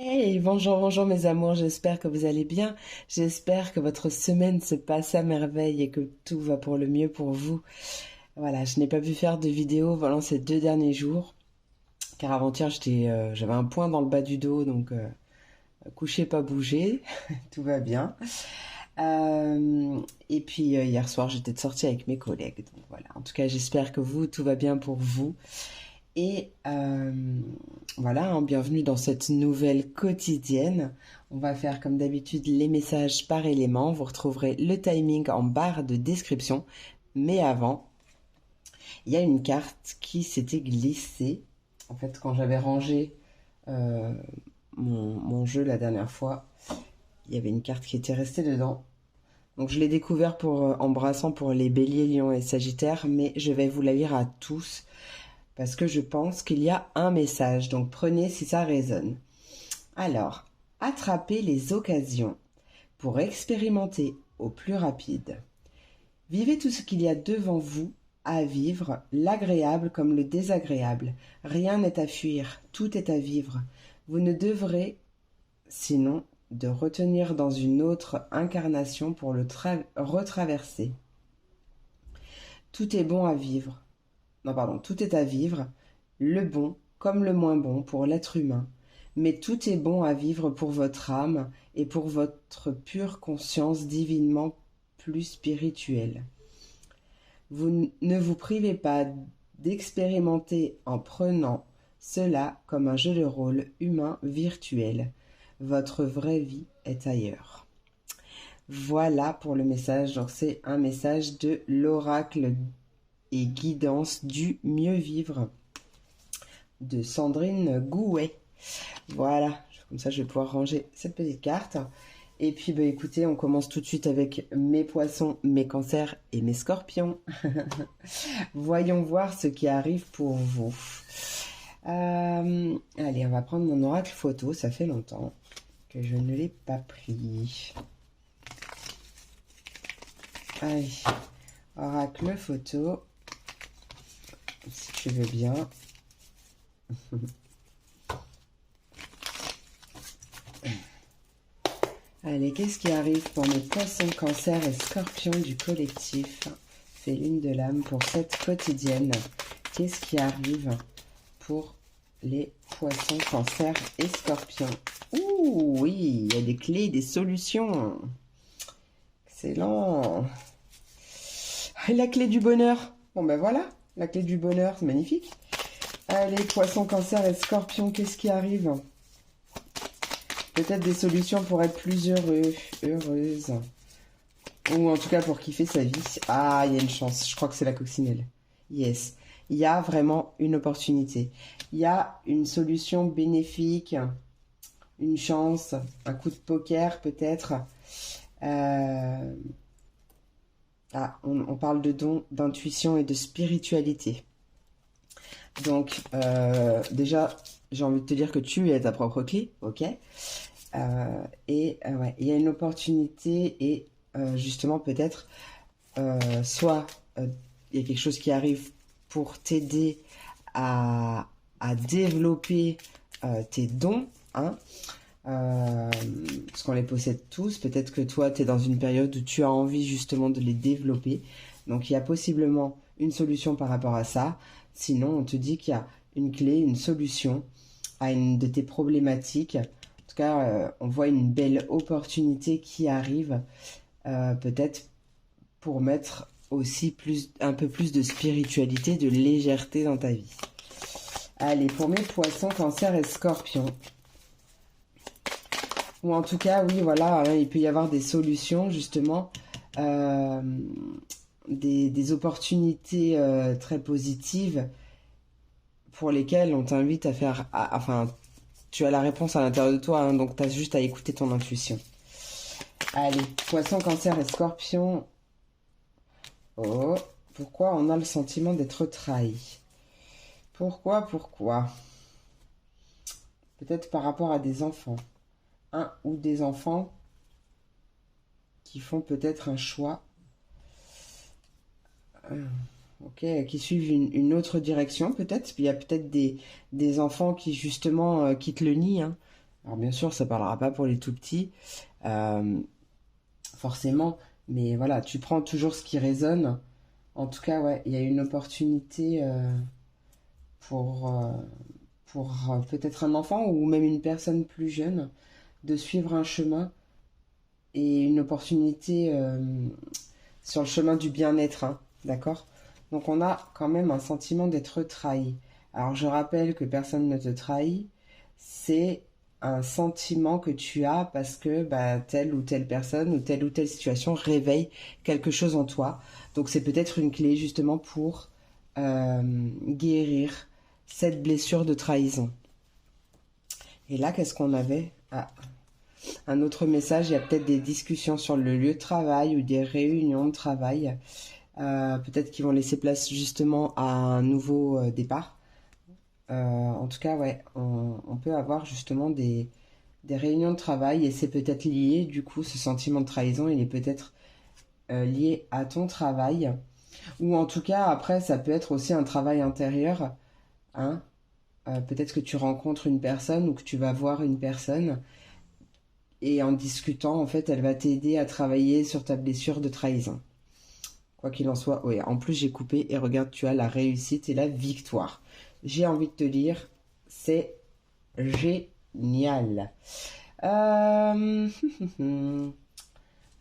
Hey, bonjour, bonjour mes amours, j'espère que vous allez bien. J'espère que votre semaine se passe à merveille et que tout va pour le mieux pour vous. Voilà, je n'ai pas pu faire de vidéo pendant ces 2 derniers jours, car avant-hier j'avais un point dans le bas du dos, donc couché pas bougé, tout va bien. Et puis hier soir j'étais sortie avec mes collègues, donc voilà. En tout cas, j'espère que vous, tout va bien pour vous. Et voilà, hein, bienvenue dans cette nouvelle quotidienne. On va faire comme d'habitude les messages par élément. Vous retrouverez le timing en barre de description. Mais avant, il y a une carte qui s'était glissée. En fait, quand j'avais rangé euh, mon jeu la dernière fois, il y avait une carte qui était restée dedans. Donc je l'ai découvert embrassant pour les béliers, lions et sagittaires, mais je vais vous la lire à tous parce que je pense qu'il y a un message, donc prenez si ça résonne. Alors, attrapez les occasions pour expérimenter au plus rapide. Vivez tout ce qu'il y a devant vous à vivre, l'agréable comme le désagréable. Rien n'est à fuir, tout est à vivre. Vous ne devrez, sinon, de retenir dans une autre incarnation pour le retraverser. Tout est bon à vivre. Non, pardon, tout est à vivre, le bon comme le moins bon pour l'être humain, mais tout est bon à vivre pour votre âme et pour votre pure conscience divinement plus spirituelle. Vous ne vous privez pas d'expérimenter en prenant cela comme un jeu de rôle humain virtuel. Votre vraie vie est ailleurs. Voilà pour le message. Donc c'est un message de l'oracle et guidance du mieux vivre de Sandrine Gouet. Voilà, comme ça je vais pouvoir ranger cette petite carte. Et puis bah écoutez, on commence tout de suite avec mes poissons, mes cancers et mes scorpions. Voyons voir ce qui arrive pour vous. Allez, on va prendre mon oracle photo, ça fait longtemps que je ne l'ai pas pris. Allez, oracle photo, si tu veux bien. Allez, qu'est-ce qui arrive pour mes poissons, cancers et scorpions du collectif C'est lune de l'âme pour cette quotidienne. Qu'est-ce qui arrive pour les poissons, cancers et scorpions? Ouh, oui, il y a des clés, des solutions. Excellent. Et la clé du bonheur. Bon ben voilà, la clé du bonheur, c'est magnifique. Allez, poissons, cancers et scorpions, qu'est-ce qui arrive? Peut-être des solutions pour être plus heureux, heureuse. Ou en tout cas pour kiffer sa vie. Ah, il y a une chance. Je crois que c'est la coccinelle. Yes. Il y a vraiment une opportunité. Il y a une solution bénéfique, une chance, un coup de poker peut-être. On parle de dons, d'intuition et de spiritualité. Donc, déjà, j'ai envie de te dire que tu es ta propre clé, ok? Ouais, il y a une opportunité et justement peut-être soit il y a quelque chose qui arrive pour t'aider à développer tes dons, hein, parce qu'on les possède tous. Peut-être que toi, tu es dans une période où tu as envie justement de les développer. Donc il y a possiblement une solution par rapport à ça. Sinon, on te dit qu'il y a une clé, une solution à une de tes problématiques. En tout cas, on voit une belle opportunité qui arrive, peut-être pour mettre aussi un peu plus de spiritualité, de légèreté dans ta vie. Allez, pour mes poissons, cancers et scorpions. Ou en tout cas, oui, voilà, hein, il peut y avoir des solutions, justement, des opportunités très positives pour lesquelles on t'invite à faire... enfin, tu as la réponse à l'intérieur de toi, hein, donc tu as juste à écouter ton intuition. Allez, poisson, cancer et scorpion. Oh, pourquoi on a le sentiment d'être trahi? Pourquoi? Peut-être par rapport à des enfants. Un ou des enfants qui font peut-être un choix, ok, qui suivent une autre direction peut-être. Il y a peut-être des enfants qui justement quittent le nid, hein, Alors bien sûr, ça parlera pas pour les tout petits, euh, forcément, mais voilà, tu prends toujours ce qui résonne. En tout cas, ouais, il y a une opportunité pour, euh, pour peut-être un enfant ou même une personne plus jeune de suivre un chemin et une opportunité sur le chemin du bien-être, hein, d'accord? Donc on a quand même un sentiment d'être trahi. Alors je rappelle que personne ne te trahit, c'est un sentiment que tu as parce que bah, telle ou telle personne ou telle situation réveille quelque chose en toi. Donc c'est peut-être une clé justement pour guérir cette blessure de trahison. Et là, qu'est-ce qu'on avait? Ah, un autre message, il y a peut-être des discussions sur le lieu de travail ou des réunions de travail. Peut-être qu'ils vont laisser place justement à un nouveau départ. En tout cas, ouais, on peut avoir justement des réunions de travail et c'est peut-être lié, du coup, ce sentiment de trahison, il est peut-être lié à ton travail. Ou en tout cas, après, ça peut être aussi un travail intérieur, hein. Peut-être que tu rencontres une personne ou que tu vas voir une personne et en discutant, en fait, elle va t'aider à travailler sur ta blessure de trahison. Quoi qu'il en soit, oui, en plus j'ai coupé et regarde, tu as la réussite et la victoire. J'ai envie de te dire, c'est génial. Euh,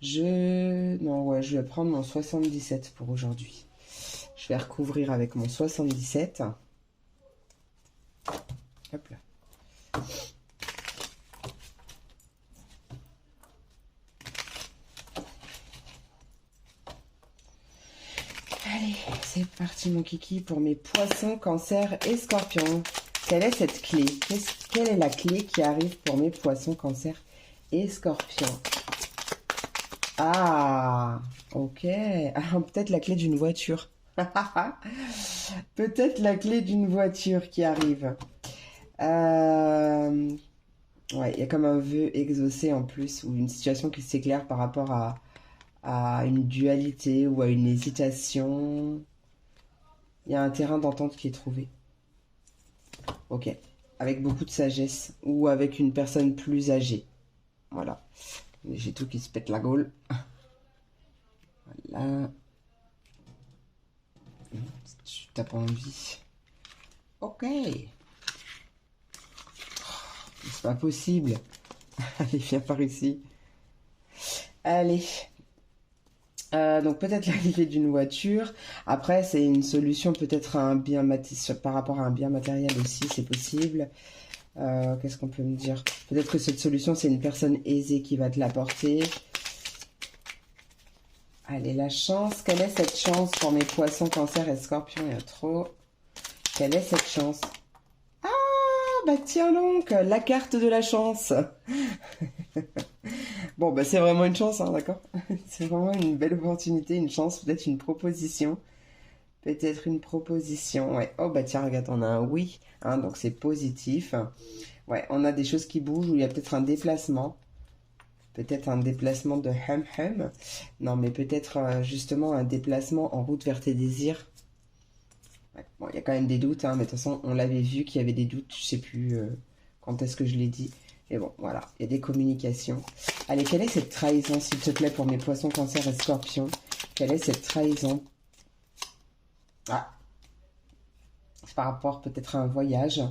Non, ouais, je vais prendre mon 77 pour aujourd'hui. Je vais recouvrir avec mon 77. Hop là. Allez, c'est parti mon kiki pour mes poissons, cancer et scorpions. Quelle est cette clé? Quelle est la clé qui arrive pour mes poissons, cancer et scorpions? Ah, ok. Ah, peut-être la clé d'une voiture. Peut-être la clé d'une voiture qui arrive. Euh, Ouais, il y a comme un vœu exaucé en plus, ou une situation qui s'éclaire par rapport à une dualité ou à une hésitation. Il y a un terrain d'entente qui est trouvé. Ok. Avec beaucoup de sagesse, ou avec une personne plus âgée. Voilà. J'ai tout qui se pète la gaule. Voilà. Tu t'as pas envie. Ok. C'est pas possible. Allez, viens par ici. Allez. Donc peut-être l'arrivée d'une voiture. Après, c'est une solution peut-être à un bien par rapport à un bien matériel aussi, c'est possible. Qu'est-ce qu'on peut me dire? Peut-être que cette solution, c'est une personne aisée qui va te l'apporter. Allez, la chance. Quelle est cette chance pour mes poissons, cancer et scorpions? Il y a trop. Quelle est cette chance? Ah, bah tiens donc, la carte de la chance. Bon, bah c'est vraiment une chance, hein, d'accord? C'est vraiment une belle opportunité, une chance, peut-être une proposition. Peut-être une proposition, ouais. Oh bah tiens, regarde, on a un oui, hein, donc c'est positif. Ouais, on a des choses qui bougent, ou il y a peut-être un déplacement. Peut-être un déplacement de hum. Non, mais peut-être justement un déplacement en route vers tes désirs. Ouais. Bon, il y a quand même des doutes, hein, mais de toute façon, on l'avait vu qu'il y avait des doutes, je sais plus quand est-ce que je l'ai dit. Mais bon, voilà, il y a des communications. Allez, quelle est cette trahison, s'il te plaît, pour mes poissons, cancer et scorpions? Quelle est cette trahison? Ah, c'est par rapport peut-être à un voyage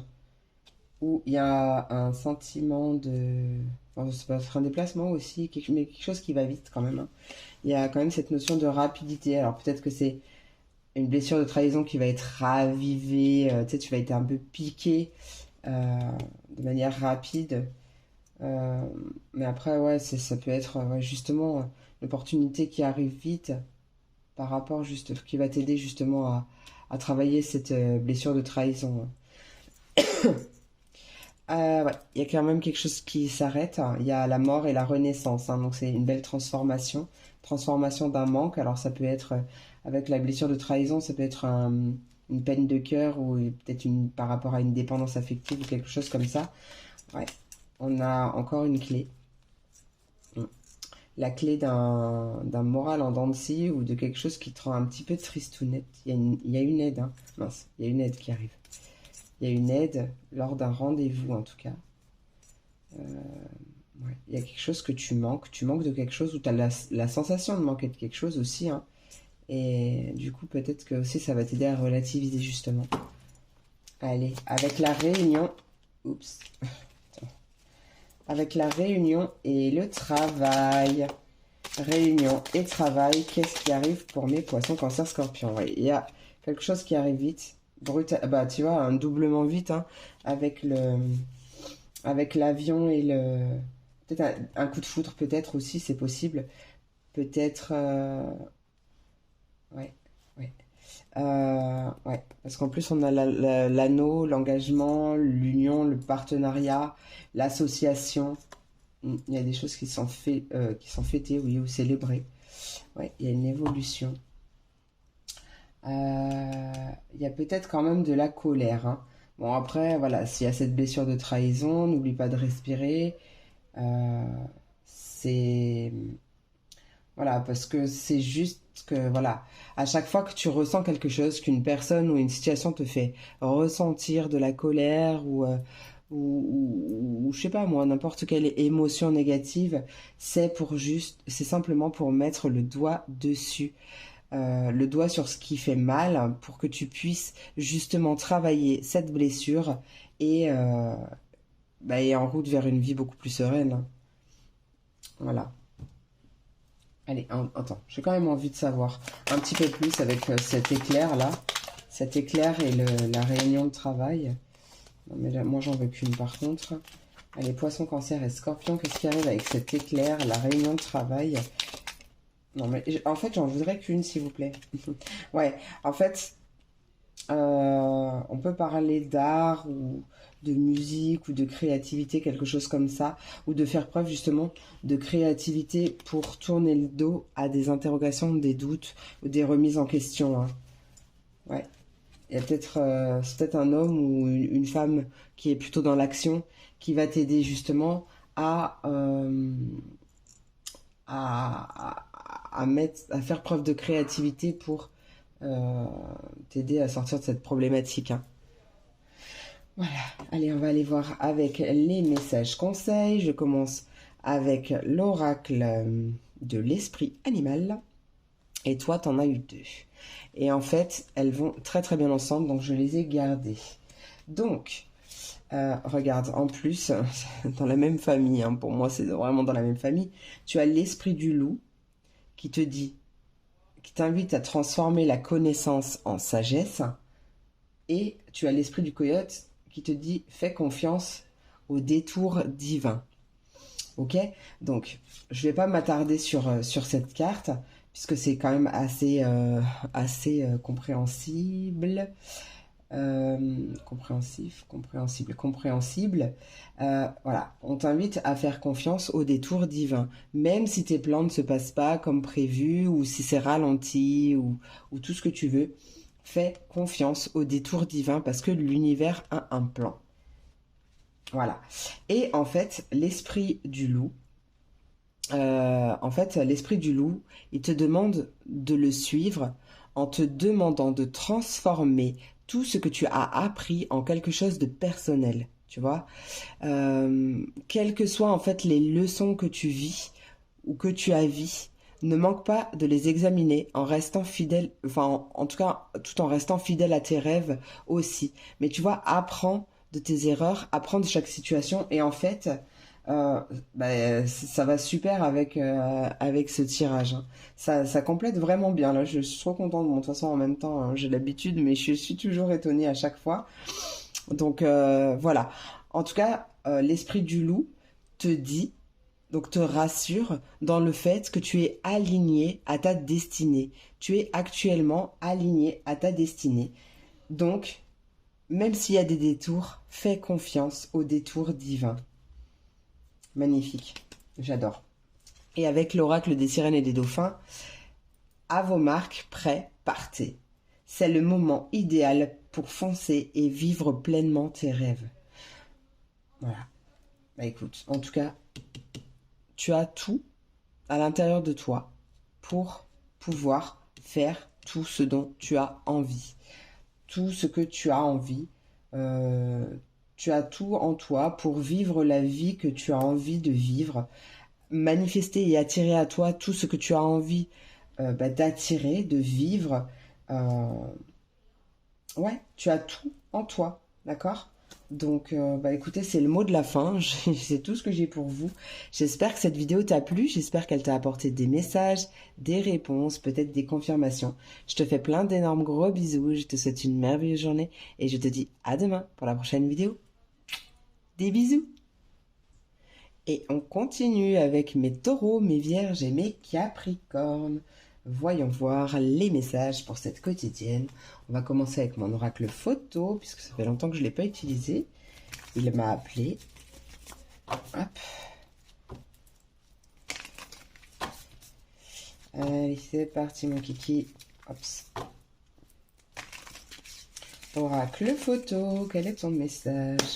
où il y a un sentiment de... Bon, ça peut être un déplacement aussi, mais quelque chose qui va vite quand même, hein. Il y a quand même cette notion de rapidité. Alors peut-être que c'est une blessure de trahison qui va être ravivée, tu sais, tu vas être un peu piqué euh, de manière rapide. Euh, mais après, ouais, ça peut être ouais, justement l'opportunité qui arrive vite par rapport juste, qui va t'aider justement à travailler cette blessure de trahison. Ouais, il y a quand même quelque chose qui s'arrête. Il y a la mort et la renaissance, hein, donc c'est une belle transformation. Transformation d'un manque. Alors ça peut être, avec la blessure de trahison, ça peut être une peine de cœur ou peut-être par rapport à une dépendance affective ou quelque chose comme ça. Ouais, on a encore une clé. La clé d'un moral en dents de scie ou de quelque chose qui te rend un petit peu tristounette. Il y a une aide, hein. Mince, il y a une aide qui arrive. Il y a une aide lors d'un rendez-vous en tout cas. Euh, ouais. Il y a quelque chose que tu manques de quelque chose, ou tu as la sensation de manquer de quelque chose aussi, hein. Et du coup, peut-être que aussi ça va t'aider à relativiser justement. Allez, avec la réunion, oups, avec la réunion et le travail. Réunion et travail, qu'est-ce qui arrive pour mes poissons, cancer, scorpion? Ouais, il y a quelque chose qui arrive vite, brutal, bah tu vois, un doublement vite, hein, avec avec l'avion et peut-être un coup de foudre, peut-être aussi, c'est possible. Peut-être, ouais, ouais. Ouais, parce qu'en plus on a l'anneau, l'engagement, l'union, le partenariat, l'association. Il y a des choses qui sont fêtées, oui, ou célébrées. Ouais, il y a une évolution. Il y a peut-être quand même de la colère, hein. Bon, après, voilà, s'il y a cette blessure de trahison, n'oublie pas de respirer. Euh, c'est... Voilà, parce que c'est juste que, voilà, à chaque fois que tu ressens quelque chose, qu'une personne ou une situation te fait ressentir de la colère ou je sais pas moi, n'importe quelle émotion négative, c'est simplement pour mettre le doigt dessus, le doigt sur ce qui fait mal, pour que tu puisses justement travailler cette blessure et, et en route vers une vie beaucoup plus sereine. Voilà. Allez, attends, j'ai quand même envie de savoir un petit peu plus avec cet éclair là, cet éclair et la réunion de travail. Non mais là, moi j'en veux qu'une par contre. Allez, poisson, cancer et scorpion, qu'est-ce qui arrive avec cet éclair, la réunion de travail? Non mais en fait j'en voudrais qu'une s'il vous plaît. Ouais, en fait on peut parler d'art ou de musique ou de créativité, quelque chose comme ça, ou de faire preuve justement de créativité pour tourner le dos à des interrogations, des doutes ou des remises en question, hein. Ouais, il y a peut-être c'est peut-être un homme ou une femme qui est plutôt dans l'action qui va t'aider justement à, à faire preuve de créativité pour euh, t'aider à sortir de cette problématique, hein. Voilà, allez, on va aller voir avec les messages conseils. Je commence avec l'oracle de l'esprit animal. Et toi, t'en as eu deux. Et en fait, elles vont très très bien ensemble, donc je les ai gardées. Donc, regarde, en plus, dans la même famille, hein, pour moi c'est vraiment dans la même famille, tu as l'esprit du loup qui te dit, qui t'invite à transformer la connaissance en sagesse. Et tu as l'esprit du coyote qui te dit fais confiance au détour divin. Ok. Donc, je vais pas m'attarder sur cette carte, puisque c'est quand même assez compréhensible. Compréhensible. Voilà, on t'invite à faire confiance au détour divin. Même si tes plans ne se passent pas comme prévu, ou si c'est ralenti, ou tout ce que tu veux, fais confiance au détour divin parce que l'univers a un plan. Voilà. Et en fait, l'esprit du loup, il te demande de le suivre en te demandant de transformer tout ce que tu as appris en quelque chose de personnel, tu vois. Quelles que soient en fait les leçons que tu vis ou que tu as vues, ne manque pas de les examiner en restant fidèle, enfin en tout cas tout en restant fidèle à tes rêves aussi. Mais tu vois, apprends de tes erreurs, apprends de chaque situation et en fait, ça va super avec ce tirage, hein. Ça complète vraiment bien. Là, je suis trop contente. Bon, de toute façon, en même temps, hein, j'ai l'habitude, mais je suis toujours étonnée à chaque fois. Donc voilà. En tout cas, l'esprit du loup te dit, donc te rassure dans le fait que tu es aligné à ta destinée. Tu es actuellement aligné à ta destinée. Donc, même s'il y a des détours, fais confiance aux détours divins. Magnifique. J'adore. Et avec l'oracle des sirènes et des dauphins, à vos marques, prêts, partez. C'est le moment idéal pour foncer et vivre pleinement tes rêves. Voilà. Bah écoute, en tout cas, tu as tout à l'intérieur de toi pour pouvoir faire tout ce dont tu as envie. Tout ce que tu as envie, euh, Tu as tout en toi pour vivre la vie que tu as envie de vivre, manifester et attirer à toi tout ce que tu as envie d'attirer, de vivre. Euh, ouais, tu as tout en toi, d'accord? Donc, écoutez, c'est le mot de la fin. C'est tout ce que j'ai pour vous. J'espère que cette vidéo t'a plu. J'espère qu'elle t'a apporté des messages, des réponses, peut-être des confirmations. Je te fais plein d'énormes gros bisous. Je te souhaite une merveilleuse journée et je te dis à demain pour la prochaine vidéo. Des bisous! Et on continue avec mes taureaux, mes vierges et mes capricornes. Voyons voir les messages pour cette quotidienne. On va commencer avec mon oracle photo, puisque ça fait longtemps que je ne l'ai pas utilisé. Il m'a appelé. Hop. Allez, c'est parti mon kiki. Hop. Oracle photo, quel est ton message?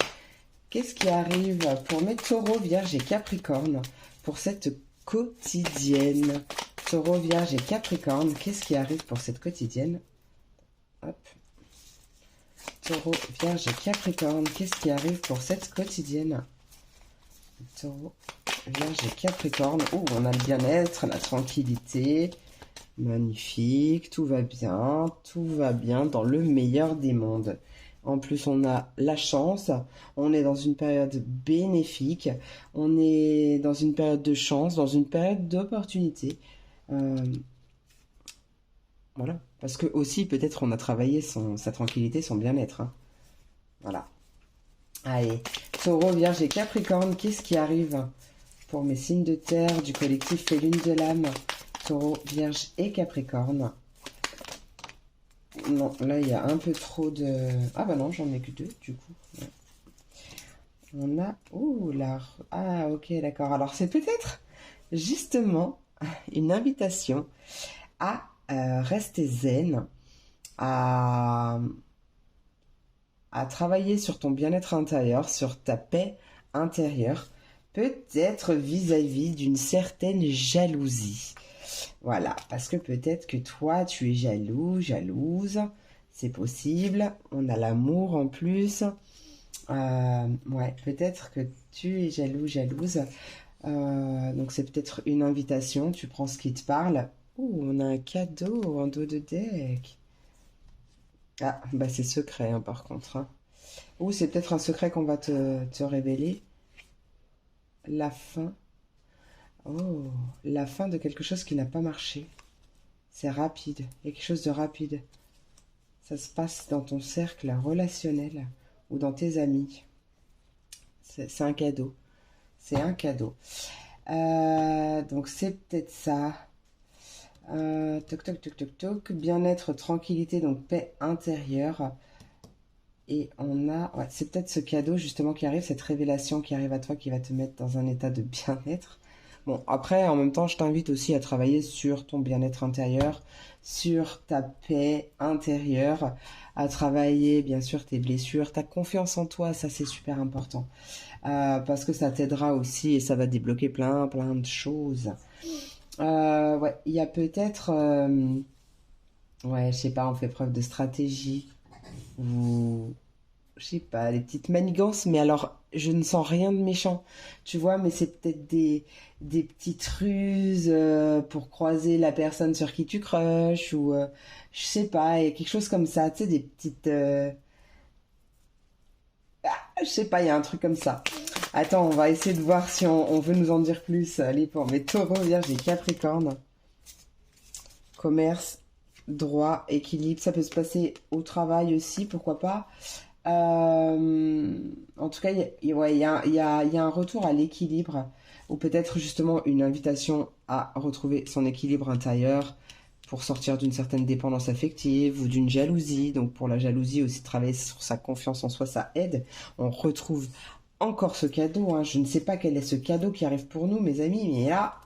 Qu'est-ce qui arrive pour mes taureaux, vierges et capricornes pour cette quotidienne? Taureau, vierge et capricorne, qu'est-ce qui arrive pour cette quotidienne? Hop. Taureau, vierge et capricorne, qu'est-ce qui arrive pour cette quotidienne? Taureau, vierge et capricorne. Oh, on a le bien-être, la tranquillité. Magnifique, tout va bien dans le meilleur des mondes. En plus, on a la chance, on est dans une période bénéfique, on est dans une période de chance, dans une période d'opportunité. Voilà, parce que aussi, peut-être, on a travaillé sa tranquillité, son bien-être. Hein. Voilà. Allez, Taureau, Vierge et Capricorne, qu'est-ce qui arrive pour mes signes de terre du collectif et lune de l'âme? Taureau, Vierge et Capricorne. Non, là, il y a un peu trop de... Ah bah non, j'en ai que deux, du coup. Ouais. On a... Ouh, là... Ah, ok, d'accord. Alors, c'est peut-être, justement, une invitation à rester zen, à travailler sur ton bien-être intérieur, sur ta paix intérieure, peut-être vis-à-vis d'une certaine jalousie. Voilà, parce que peut-être que toi, tu es jaloux, jalouse, c'est possible. On a l'amour en plus. Ouais, peut-être que tu es jaloux, jalouse. Donc c'est peut-être une invitation, tu prends ce qui te parle. Ouh, on a un cadeau en dos de deck. Ah, bah c'est secret hein, par contre. Hein. Ou c'est peut-être un secret qu'on va te révéler. La fin. Oh, la fin de quelque chose qui n'a pas marché. C'est rapide. Il y a quelque chose de rapide. Ça se passe dans ton cercle relationnel ou dans tes amis. C'est un cadeau. C'est un cadeau. Donc c'est peut-être ça. Toc, toc, toc, toc, toc. Bien-être, tranquillité, donc paix intérieure. Et on a... Ouais, c'est peut-être ce cadeau justement qui arrive, cette révélation qui arrive à toi qui va te mettre dans un état de bien-être. Bon, après, en même temps, je t'invite aussi à travailler sur ton bien-être intérieur, sur ta paix intérieure, à travailler, bien sûr, tes blessures, ta confiance en toi, ça c'est super important. Parce que ça t'aidera aussi et ça va débloquer plein de choses. Ouais, il y a peut-être... ouais, je sais pas, on fait preuve de stratégie ou je sais pas, des petites manigances, mais alors je ne sens rien de méchant, tu vois, mais c'est peut-être des petites ruses pour croiser la personne sur qui tu crushes, ou je sais pas, il y a quelque chose comme ça, tu sais, des petites... je sais pas, il y a un truc comme ça. Attends, on va essayer de voir si on veut nous en dire plus. Allez, pour mes taureaux, vierges et capricornes. Commerce, droit, équilibre, ça peut se passer au travail aussi, pourquoi pas. En tout cas, il y a un retour à l'équilibre, ou peut-être justement une invitation à retrouver son équilibre intérieur pour sortir d'une certaine dépendance affective ou d'une jalousie. Donc pour la jalousie aussi, travailler sur sa confiance en soi, ça aide. On retrouve encore ce cadeau. Hein. Je ne sais pas quel est ce cadeau qui arrive pour nous, mes amis, mais là,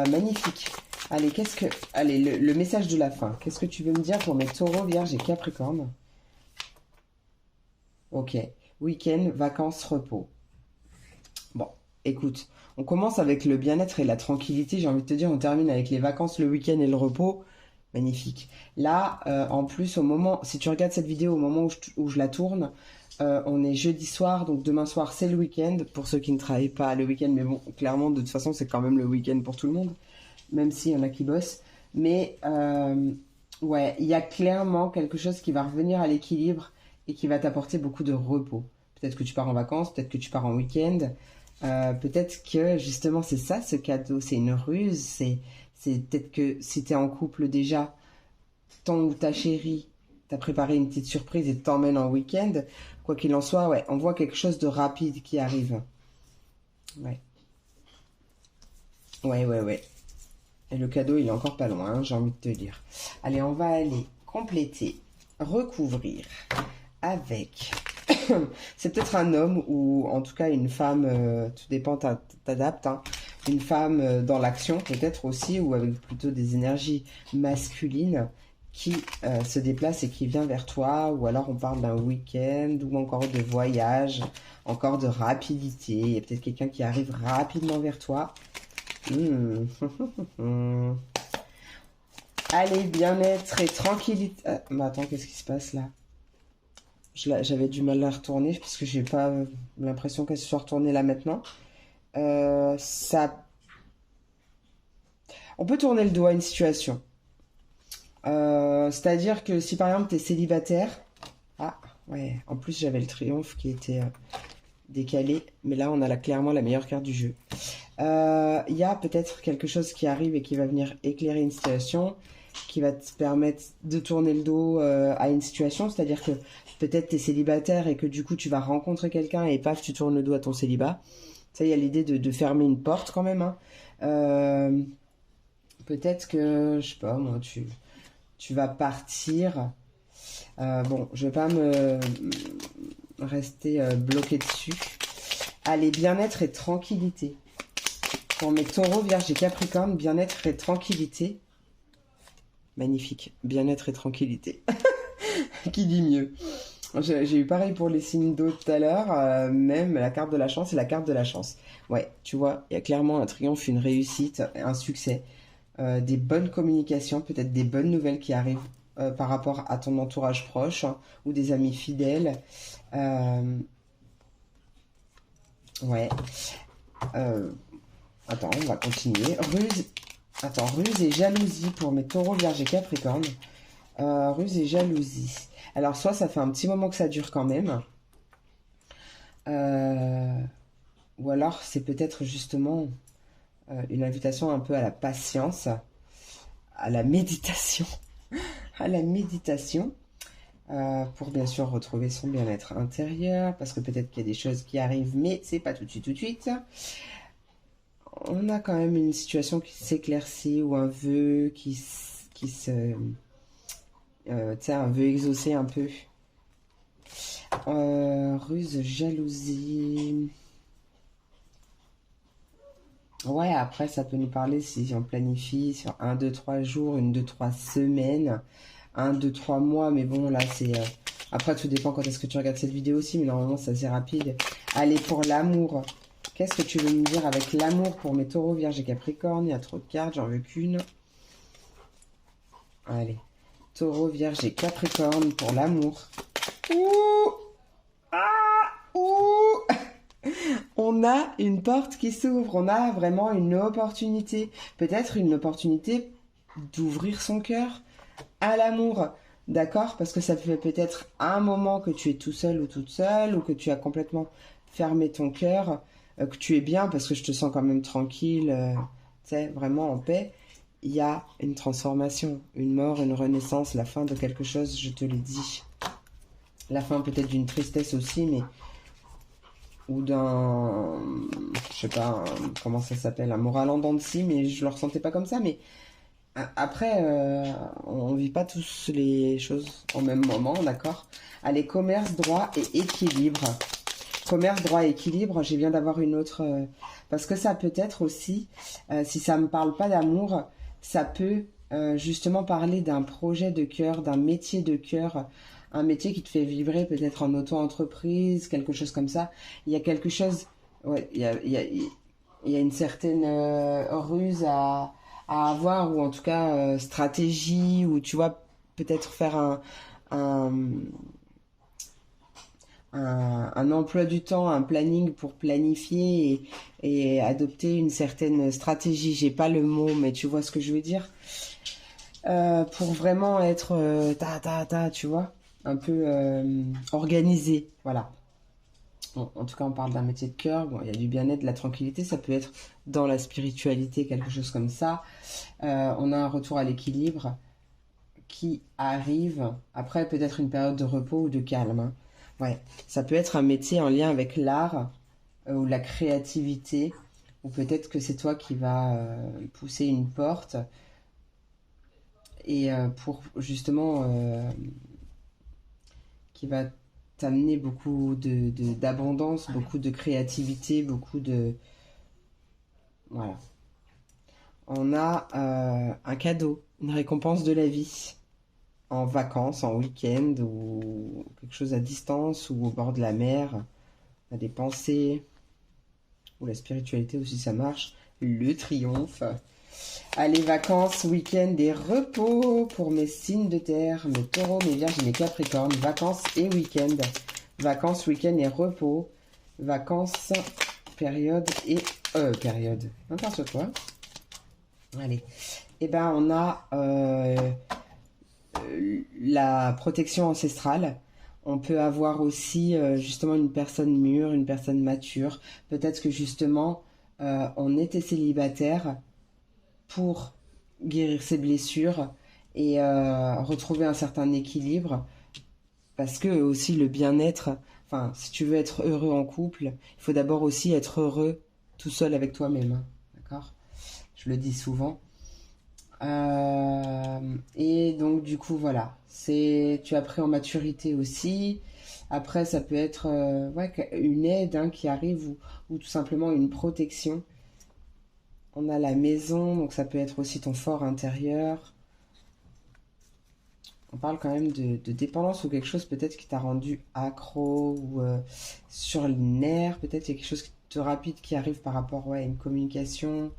magnifique. Allez, allez, le message de la fin. Qu'est-ce que tu veux me dire pour mes taureaux, vierges et capricornes? Ok, week-end, vacances, repos. Bon, écoute, on commence avec le bien-être et la tranquillité. J'ai envie de te dire, on termine avec les vacances, le week-end et le repos. Magnifique. Là, en plus, si tu regardes cette vidéo au moment où je la tourne, On est jeudi soir, donc demain soir c'est le week-end, pour ceux qui ne travaillent pas le week-end, mais bon, clairement, de toute façon, c'est quand même le week-end pour tout le monde, même s'il y en a qui bossent. Mais ouais, il y a clairement quelque chose qui va revenir à l'équilibre et qui va t'apporter beaucoup de repos. Peut-être que tu pars en vacances, peut-être que tu pars en week-end, peut-être que justement c'est ça ce cadeau, c'est une ruse, c'est peut-être que si tu es en couple déjà, ton ou ta chérie t'a préparé une petite surprise et t'emmène en week-end. Quoi qu'il en soit, ouais, on voit quelque chose de rapide qui arrive. Ouais, ouais. Et le cadeau, il est encore pas loin, hein, j'ai envie de te dire. Allez, on va aller compléter, recouvrir avec... C'est peut-être un homme ou en tout cas une femme, tout dépend, t'adaptes, hein. Une femme dans l'action peut-être aussi, ou avec plutôt des énergies masculines qui se déplace et qui vient vers toi, ou alors on parle d'un week-end, ou encore de voyage, encore de rapidité. Il y a peut-être quelqu'un qui arrive rapidement vers toi. Allez, bien-être et tranquillité. Ah, mais attends, qu'est-ce qui se passe là? J'avais du mal à la retourner parce que j'ai pas l'impression qu'elle se soit retournée là maintenant. Ça, on peut tourner le dos à une situation. C'est-à-dire que si par exemple tu es célibataire, ah ouais, en plus j'avais le triomphe qui était décalé, mais là on a clairement la meilleure carte du jeu. Il y a peut-être quelque chose qui arrive et qui va venir éclairer une situation, qui va te permettre de tourner le dos à une situation, c'est-à-dire que peut-être tu es célibataire et que du coup tu vas rencontrer quelqu'un et paf, tu tournes le dos à ton célibat. Ça, il y a l'idée de fermer une porte quand même, hein. Peut-être que, je sais pas moi, tu vas partir. Bon, je vais pas me rester bloqué dessus. Allez, bien-être et tranquillité. Pour mes taureaux, vierges et capricornes, bien-être et tranquillité. Magnifique. Bien-être et tranquillité. Qui dit mieux? J'ai eu pareil pour les signes d'eau tout à l'heure. Même la carte de la chance et la carte de la chance. Ouais, tu vois, il y a clairement un triomphe, une réussite, un succès. Des bonnes communications, peut-être des bonnes nouvelles qui arrivent par rapport à ton entourage proche, hein, ou des amis fidèles. Ouais. Attends, on va continuer. Ruse et jalousie pour mes taureaux, vierges et capricornes. Ruse et jalousie. Alors, soit ça fait un petit moment que ça dure quand même, ou alors c'est peut-être justement une invitation un peu à la patience, à la méditation, à la méditation, pour bien sûr retrouver son bien-être intérieur, parce que peut-être qu'il y a des choses qui arrivent, mais c'est pas tout de suite. On a quand même une situation qui s'éclaircit ou un vœu qui se... un vœu exaucé un peu. Ruse, jalousie... Ouais, après, ça peut nous parler si on planifie sur 1, 2, 3 jours, 1, 2, 3 semaines, 1, 2, 3 mois, mais bon, là, c'est... Après, tout dépend quand est-ce que tu regardes cette vidéo aussi, mais normalement, c'est assez rapide. Allez, pour l'amour. Qu'est-ce que tu veux me dire avec l'amour pour mes taureaux, vierges et capricornes? Il y a trop de cartes, j'en veux qu'une. Allez. Taureau, vierge et capricorne pour l'amour. Ouh! Ah! Ouh! On a une porte qui s'ouvre, on a vraiment une opportunité. Peut-être une opportunité d'ouvrir son cœur à l'amour. D'accord? Parce que ça fait peut-être un moment que tu es tout seul ou toute seule, ou que tu as complètement fermé ton cœur, que tu es bien parce que je te sens quand même tranquille, tu sais, vraiment en paix. Il y a une transformation, une mort, une renaissance, la fin de quelque chose, je te l'ai dit. La fin peut-être d'une tristesse aussi, mais... ou d'un... je sais pas, comment ça s'appelle, un moral en dents de scie, mais je le ressentais pas comme ça, mais... Après, on vit pas tous les choses au même moment, d'accord? Allez, commerce, droit et équilibre. Commerce, droit et équilibre, j'ai bien d'avoir une autre... parce que ça peut être aussi, si ça me parle pas d'amour, ça peut justement parler d'un projet de cœur, d'un métier de cœur, un métier qui te fait vibrer peut-être en auto-entreprise, quelque chose comme ça. Il y a quelque chose... Ouais, il y a une certaine ruse à avoir, ou en tout cas stratégie, ou tu vois, peut-être faire un un emploi du temps, un planning pour planifier et adopter une certaine stratégie. J'ai pas le mot, mais tu vois ce que je veux dire. Pour vraiment être tu vois, un peu organisé. Voilà. Bon, en tout cas, on parle d'un métier de cœur. Bon, il y a du bien-être, de la tranquillité. Ça peut être dans la spiritualité, quelque chose comme ça. On a un retour à l'équilibre qui arrive après peut-être une période de repos ou de calme, hein. Ouais, ça peut être un métier en lien avec l'art ou la créativité, ou peut-être que c'est toi qui vas pousser une porte et pour justement qui va t'amener beaucoup d'abondance, beaucoup de créativité, beaucoup de... Voilà. On a un cadeau, une récompense de la vie, en vacances, en week-end, ou quelque chose à distance, ou au bord de la mer, à des pensées, ou la spiritualité aussi, ça marche. Le triomphe. Allez, vacances, week-end et repos pour mes signes de terre, mes taureaux, mes vierges et mes capricornes. Vacances et week-end. Vacances, week-end et repos. Vacances, période et... période. N'importe quoi. Allez. Eh ben, on a la protection ancestrale. On peut avoir aussi justement une personne mûre, une personne mature. Peut-être que justement, on était célibataire pour guérir ses blessures et retrouver un certain équilibre. Parce que aussi le bien-être, enfin, si tu veux être heureux en couple, il faut d'abord aussi être heureux tout seul avec toi-même, hein. D'accord? Je le dis souvent. Et donc du coup voilà, tu as pris en maturité aussi. Après ça peut être ouais, une aide, hein, qui arrive ou tout simplement une protection. On a la maison, donc ça peut être aussi ton fort intérieur. On parle quand même de dépendance ou quelque chose peut-être qui t'a rendu accro ou sur les nerfs. Peut-être il y a quelque chose de rapide qui arrive par rapport, ouais, à une communication.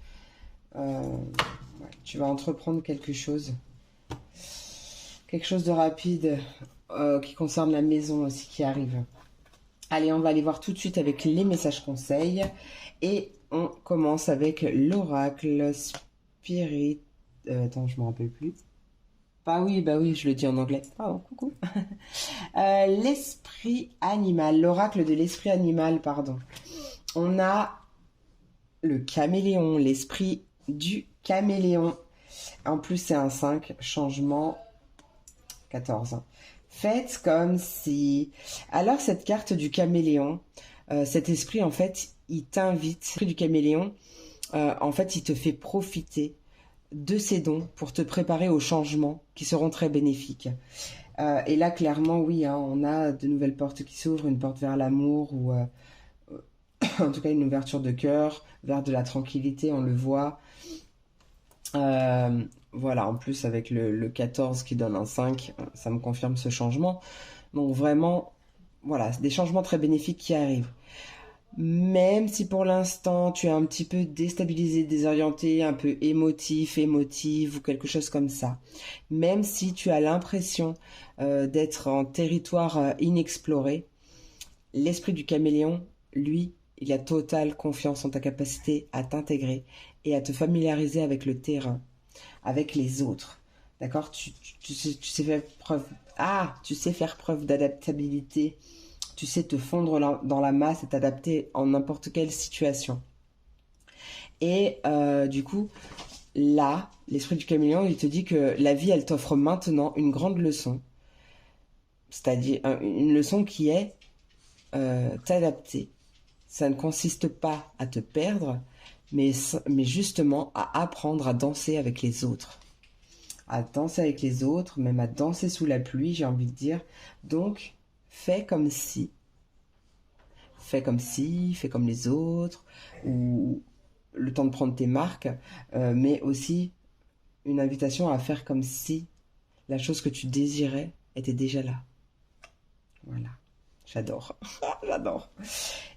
Ouais, tu vas entreprendre quelque chose. Quelque chose de rapide qui concerne la maison aussi qui arrive. Allez, on va aller voir tout de suite avec les messages conseils. Et on commence avec l'oracle spirit... attends, je ne me rappelle plus. Bah oui, je le dis en anglais. Pardon, coucou. L'esprit animal, l'oracle de l'esprit animal, pardon. On a le caméléon, l'esprit du caméléon. En plus, c'est un 5, changement 14. Faites comme si... Alors, cette carte du caméléon, cet esprit, en fait, il t'invite. L'esprit du caméléon, en fait, il te fait profiter de ses dons pour te préparer aux changements qui seront très bénéfiques. Et là, clairement, oui, hein, on a de nouvelles portes qui s'ouvrent, une porte vers l'amour ou en tout cas une ouverture de cœur, vers de la tranquillité, on le voit. Voilà, en plus avec le 14 qui donne un 5, ça me confirme ce changement. Donc vraiment, voilà, des changements très bénéfiques qui arrivent. Même si pour l'instant tu es un petit peu déstabilisé, désorienté, un peu émotive ou quelque chose comme ça. Même si tu as l'impression d'être en territoire inexploré, l'esprit du caméléon, lui, il a totale confiance en ta capacité à t'intégrer et à te familiariser avec le terrain, avec les autres. D'accord? Tu sais faire preuve... Ah, tu sais faire preuve d'adaptabilité. Tu sais te fondre dans la masse et t'adapter en n'importe quelle situation. Et du coup, là, l'esprit du caméléon, il te dit que la vie, elle t'offre maintenant une grande leçon. C'est-à-dire une leçon qui est t'adapter. Ça ne consiste pas à te perdre, mais justement à apprendre à danser avec les autres. À danser avec les autres, même à danser sous la pluie, j'ai envie de dire. Donc, fais comme si, fais comme les autres, ou le temps de prendre tes marques, mais aussi une invitation à faire comme si la chose que tu désirais était déjà là. Voilà, j'adore, j'adore.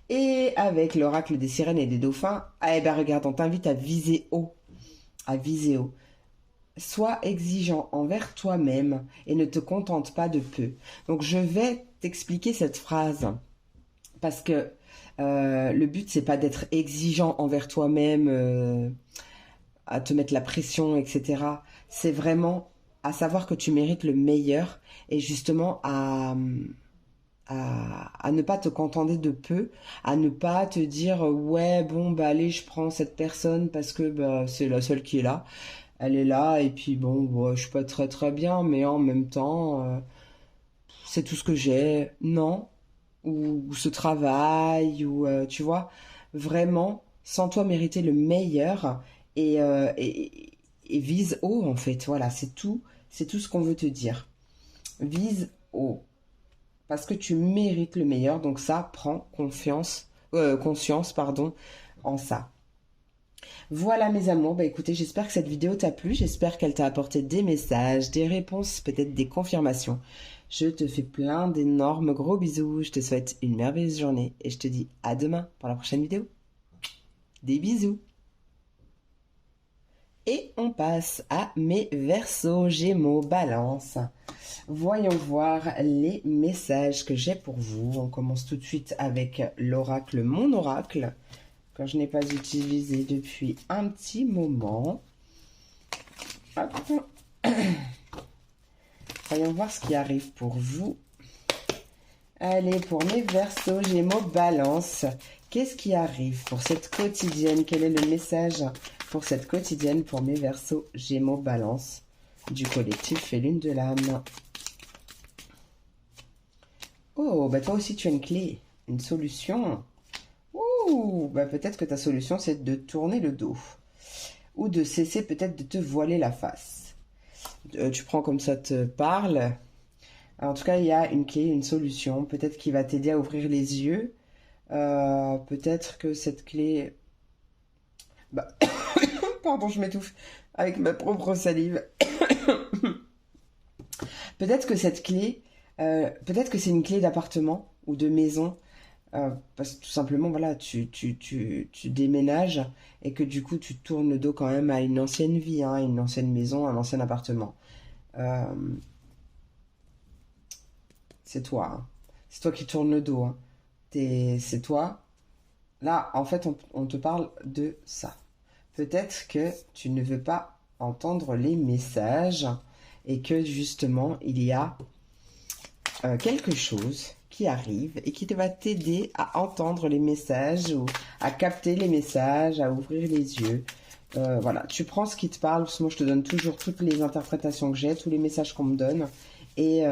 Et avec l'oracle des sirènes et des dauphins, eh ben regarde, on t'invite à viser haut, à viser haut. Sois exigeant envers toi-même et ne te contente pas de peu. Donc je vais t'expliquer cette phrase parce que le but, c'est pas d'être exigeant envers toi-même, à te mettre la pression, etc. C'est vraiment à savoir que tu mérites le meilleur et justement à ne pas te contenter de peu, à ne pas te dire ouais bon bah allez je prends cette personne parce que bah, c'est la seule qui est là, elle est là et puis bon bah, je suis pas très très bien mais en même temps c'est tout ce que j'ai, non, ou ce travail ou tu vois vraiment sans toi mériter le meilleur et vise haut en fait, voilà c'est tout ce qu'on veut te dire, vise haut parce que tu mérites le meilleur. Donc ça, prends conscience, pardon, en ça. Voilà mes amours, bah écoutez, j'espère que cette vidéo t'a plu, j'espère qu'elle t'a apporté des messages, des réponses, peut-être des confirmations. Je te fais plein d'énormes gros bisous, je te souhaite une merveilleuse journée et je te dis à demain pour la prochaine vidéo. Des bisous. Et on passe à mes Verseaux, Gémeaux, Balance. Voyons voir les messages que j'ai pour vous. On commence tout de suite avec l'oracle, mon oracle, que je n'ai pas utilisé depuis un petit moment. Hop. Voyons voir ce qui arrive pour vous. Allez, pour mes Verseaux, Gémeaux, Balance, qu'est-ce qui arrive pour cette quotidienne? Quel est le message pour cette quotidienne pour mes Verseaux, Gémeaux, Balance du collectif et Lune de l'âme? Oh, bah toi aussi tu as une clé, une solution. Ouh, bah peut-être que ta solution c'est de tourner le dos. Ou de cesser peut-être de te voiler la face. Tu prends comme ça te parle. En tout cas, il y a une clé, une solution. Peut-être qui va t'aider à ouvrir les yeux. Peut-être que cette clé... Bah... Pardon, je m'étouffe avec ma propre salive. Peut-être que cette clé... peut-être que c'est une clé d'appartement ou de maison. Parce que tout simplement, voilà, tu déménages et que du coup, tu tournes le dos quand même à une ancienne vie, hein, une ancienne maison, un ancien appartement. C'est toi, hein. C'est toi qui tournes le dos, hein. C'est toi. Là, en fait, on te parle de ça. Peut-être que tu ne veux pas entendre les messages et que justement, il y a quelque chose qui arrive et qui va t'aider à entendre les messages ou à capter les messages, à ouvrir les yeux. Voilà, tu prends ce qui te parle, parce que moi je te donne toujours toutes les interprétations que j'ai, tous les messages qu'on me donne, et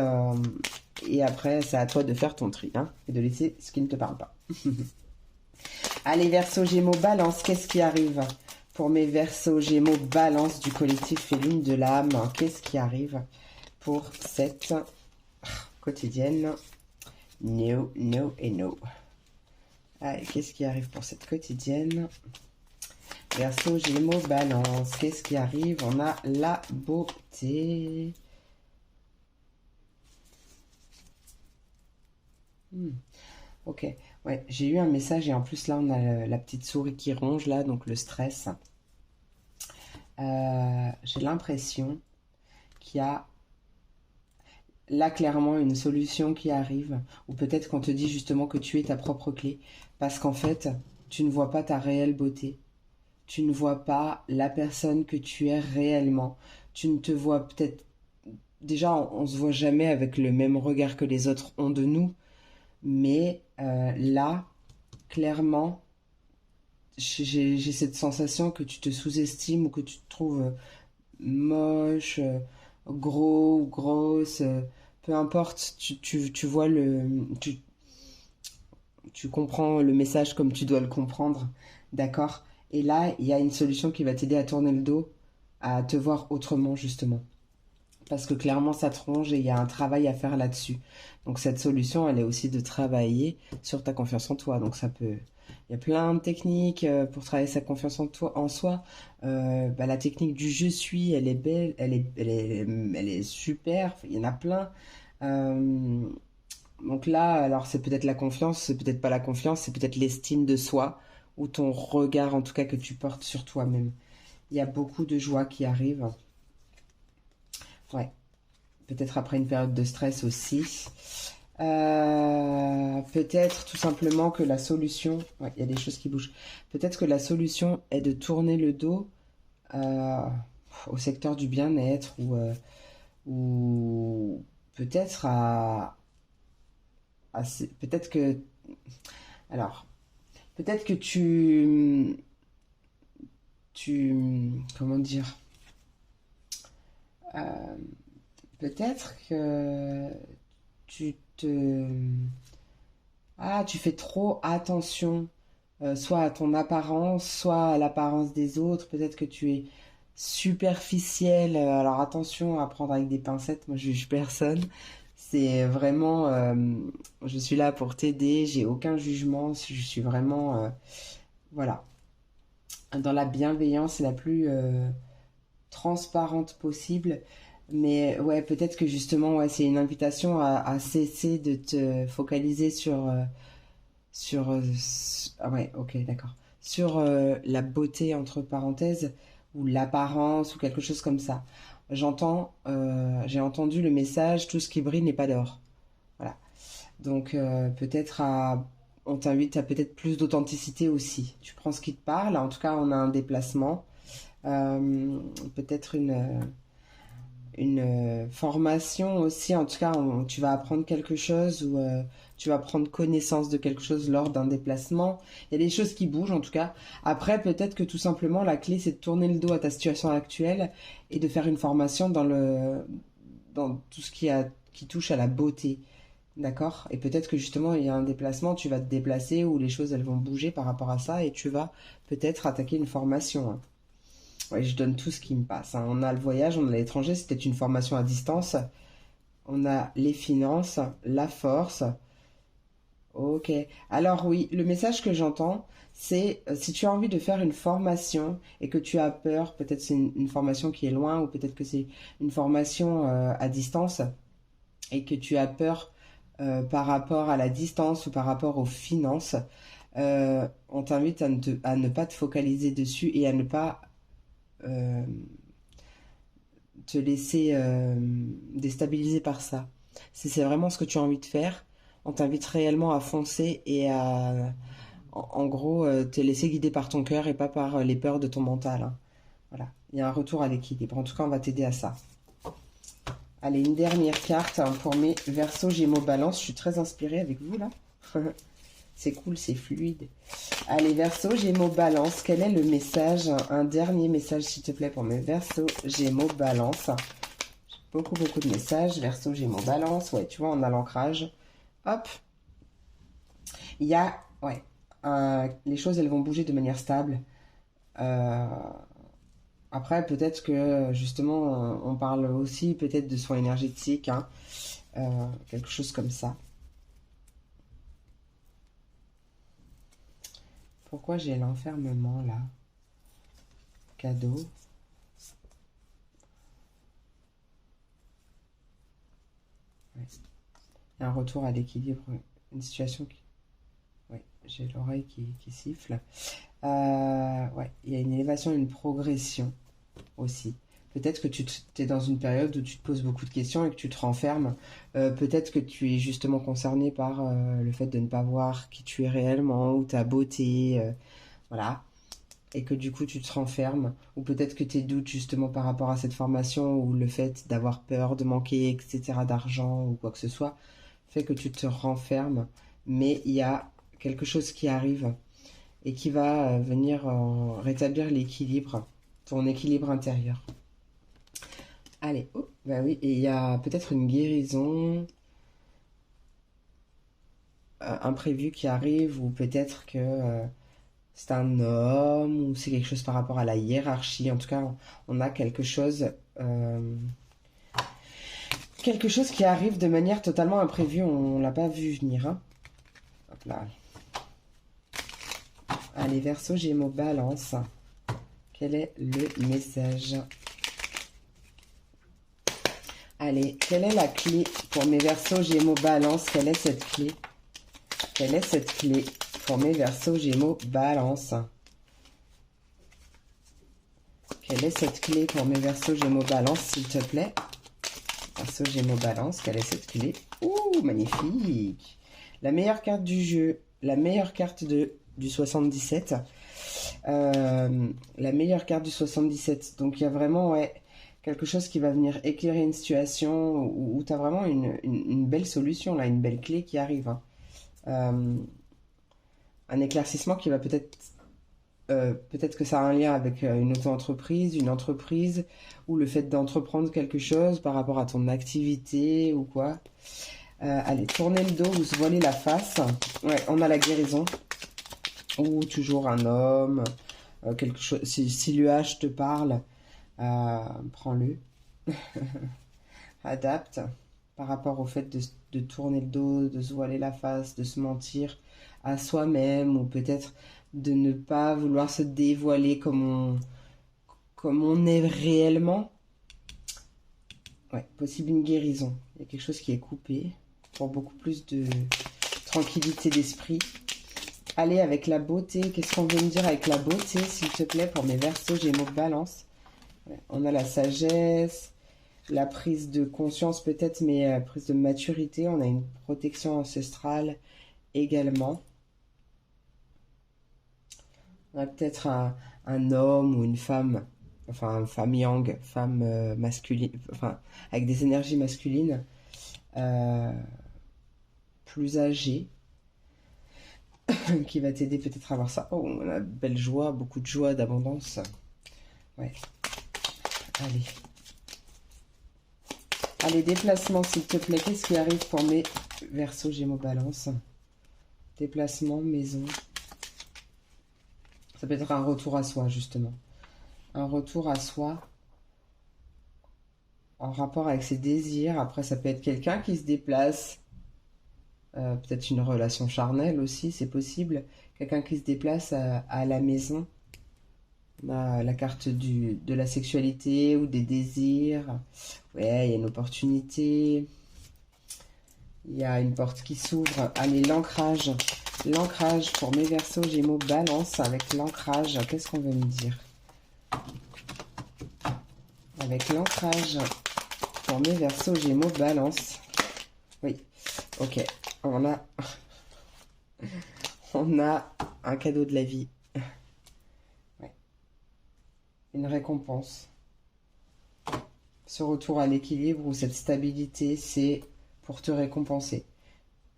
après c'est à toi de faire ton tri, hein, et de laisser ce qui ne te parle pas. Allez, Verseaux, Gémeaux, Balance, qu'est-ce qui arrive pour mes Verseaux, Gémeaux, Balance du collectif Féline de l'âme? Qu'est-ce qui arrive pour cette quotidienne? No, no et no. Allez, qu'est-ce qui arrive pour cette quotidienne? Verseau, Gémeaux, Balance. Qu'est-ce qui arrive? On a la beauté. Ok, ouais, j'ai eu un message et en plus là on a la petite souris qui ronge là, donc le stress. J'ai l'impression qu'il y a là clairement une solution qui arrive, ou peut-être qu'on te dit justement que tu es ta propre clé, parce qu'en fait tu ne vois pas ta réelle beauté, tu ne vois pas la personne que tu es réellement, tu ne te vois peut-être, déjà on se voit jamais avec le même regard que les autres ont de nous, mais là clairement j'ai cette sensation que tu te sous-estimes ou que tu te trouves moche, gros ou grosse, peu importe, tu vois tu comprends le message comme tu dois le comprendre, d'accord? Et là, il y a une solution qui va t'aider à tourner le dos, à te voir autrement, justement. Parce que clairement, ça te ronge et il y a un travail à faire là-dessus. Donc cette solution, elle est aussi de travailler sur ta confiance en toi. Donc ça peut... Il y a plein de techniques pour travailler sa confiance en soi. Bah, la technique du je suis, elle est belle, elle est super. Il y en a plein. Donc là, alors c'est peut-être la confiance, c'est peut-être pas la confiance, c'est peut-être l'estime de soi ou ton regard en tout cas que tu portes sur toi-même. Il y a beaucoup de joie qui arrive. Ouais, peut-être après une période de stress aussi. Peut-être tout simplement que la solution, ouais, il y a des choses qui bougent. Peut-être que la solution est de tourner le dos euh, au secteur du bien-être ou peut-être peut-être que, alors, peut-être que comment dire, euh, peut-être que tu te, tu fais trop attention, soit à ton apparence, soit à l'apparence des autres. Peut-être que tu es superficiel. Alors attention à prendre avec des pincettes. Moi, je juge personne. C'est vraiment, je suis là pour t'aider. J'ai aucun jugement. Je suis vraiment, voilà, dans la bienveillance la plus transparente possible. Mais ouais, peut-être que justement, ouais, c'est une invitation à cesser de te focaliser ah ouais, ok, d'accord. Sur la beauté, entre parenthèses, ou l'apparence, ou quelque chose comme ça. J'ai entendu le message, tout ce qui brille n'est pas d'or. Voilà. Donc on t'invite à peut-être plus d'authenticité aussi. Tu prends ce qui te parle. En tout cas, on a un déplacement. Euh, Peut-être une formation aussi. En tout cas, tu vas apprendre quelque chose ou tu vas prendre connaissance de quelque chose lors d'un déplacement. Il y a des choses qui bougent en tout cas. Après, peut-être que tout simplement, la clé, c'est de tourner le dos à ta situation actuelle et de faire une formation dans tout ce qui touche à la beauté. D'accord? Et peut-être que justement, il y a un déplacement, tu vas te déplacer ou les choses, elles vont bouger par rapport à ça et tu vas peut-être attaquer une formation, hein. Ouais, je donne tout ce qui me passe, hein. On a le voyage, on a l'étranger, c'était une formation à distance. On a les finances, la force. Ok. Alors oui, le message que j'entends, c'est si tu as envie de faire une formation et que tu as peur, peut-être c'est une formation qui est loin ou peut-être que c'est une formation à distance et que tu as peur par rapport à la distance ou par rapport aux finances, on t'invite à ne pas te focaliser dessus et à ne pas euh, te laisser déstabiliser par ça. Si c'est vraiment ce que tu as envie de faire, on t'invite réellement à foncer et en gros, te laisser guider par ton cœur et pas par les peurs de ton mental, hein. Voilà, il y a un retour à l'équilibre. En tout cas, on va t'aider à ça. Allez, une dernière carte hein, pour mes Verseaux, Gémeaux, Balance. Je suis très inspirée avec vous là. C'est cool, c'est fluide. Allez, Verseau, Gémeaux, Balance. Quel est le message? Un dernier message, s'il te plaît, pour mes Verseau, Gémeaux, Balance. Beaucoup, beaucoup de messages. Verseau, Gémeaux, Balance. Ouais, tu vois, on a l'ancrage. Hop. Il y a... Ouais. Les choses, elles vont bouger de manière stable. Euh, Après, peut-être que, justement, on parle aussi peut-être de soins énergétiques, hein. Quelque chose comme ça. Pourquoi j'ai l'enfermement, là? Cadeau. Ouais. Il y a un retour à l'équilibre. Une situation qui... Ouais, j'ai l'oreille qui siffle. Ouais, il y a une élévation, une progression aussi. Peut-être que tu es dans une période où tu te poses beaucoup de questions et que tu te renfermes. Peut-être que tu es justement concerné par le fait de ne pas voir qui tu es réellement ou ta beauté, voilà. Et que du coup tu te renfermes. Ou peut-être que tes doutes justement par rapport à cette formation ou le fait d'avoir peur de manquer, etc., d'argent ou quoi que ce soit, fait que tu te renfermes. Mais il y a quelque chose qui arrive et qui va venir rétablir l'équilibre, ton équilibre intérieur. Allez, oh, bah oui, et il y a peut-être une guérison imprévue qui arrive, ou peut-être que c'est un homme, ou c'est quelque chose par rapport à la hiérarchie. En tout cas, on a euh, quelque chose qui arrive de manière totalement imprévue. On l'a pas vu venir, hein. Hop là. Allez, Verseau, Gémeaux, Balance. Quel est le message? Allez, quelle est la clé pour mes Verseaux, Gémeaux, Balance? Quelle est cette clé? Quelle est cette clé pour mes Verseaux, Gémeaux, Balance? Quelle est cette clé pour mes Verseaux, Gémeaux, Balance, s'il te plaît? Verseau, Gémeaux, Balance, quelle est cette clé? Ouh, magnifique! La meilleure carte du jeu, la meilleure carte du 77. La meilleure carte du 77. Donc, il y a vraiment, ouais, quelque chose qui va venir éclairer une situation où tu as vraiment une belle solution, là, une belle clé qui arrive. Hein. Un éclaircissement qui va peut-être que ça a un lien avec une auto-entreprise, une entreprise, ou le fait d'entreprendre quelque chose par rapport à ton activité ou quoi. Allez, tourner le dos ou se voiler la face. Ouais, on a la guérison. Ou toujours un homme, quelque chose. Si l'UH te parle, prends-le. Adapte par rapport au fait de tourner le dos, de se voiler la face, de se mentir à soi-même, ou peut-être de ne pas vouloir se dévoiler comme on est réellement. Ouais, possible une guérison. Il y a quelque chose qui est coupé pour beaucoup plus de tranquillité d'esprit. Allez, avec la beauté, qu'est-ce qu'on veut me dire avec la beauté, s'il te plaît, pour mes Verseaux, Gémeaux, Balance. Ouais, on a la sagesse, la prise de conscience peut-être, mais prise de maturité. On a une protection ancestrale également. On a peut-être un homme ou une femme, enfin femme yang, femme masculine, enfin avec des énergies masculines, plus âgée, qui va t'aider peut-être à avoir ça. Oh, on a belle joie, beaucoup de joie, d'abondance. Ouais. Allez. Allez, déplacement, s'il te plaît. Qu'est-ce qui arrive pour mes Verseaux, Gémeaux, Balance? Déplacement, maison. Ça peut être un retour à soi, justement. Un retour à soi en rapport avec ses désirs. Après, ça peut être quelqu'un qui se déplace. Peut-être une relation charnelle aussi, c'est possible. Quelqu'un qui se déplace à la maison. On a la carte de la sexualité ou des désirs. Ouais, il y a une opportunité. Il y a une porte qui s'ouvre. Allez, l'ancrage. L'ancrage pour mes Verseaux, Gémeaux, Balance. Avec l'ancrage, qu'est-ce qu'on veut me dire? Avec l'ancrage pour mes Verseaux, Gémeaux, Balance. Oui, ok. On a un cadeau de la vie. Ouais. Une récompense. Ce retour à l'équilibre ou cette stabilité, c'est pour te récompenser.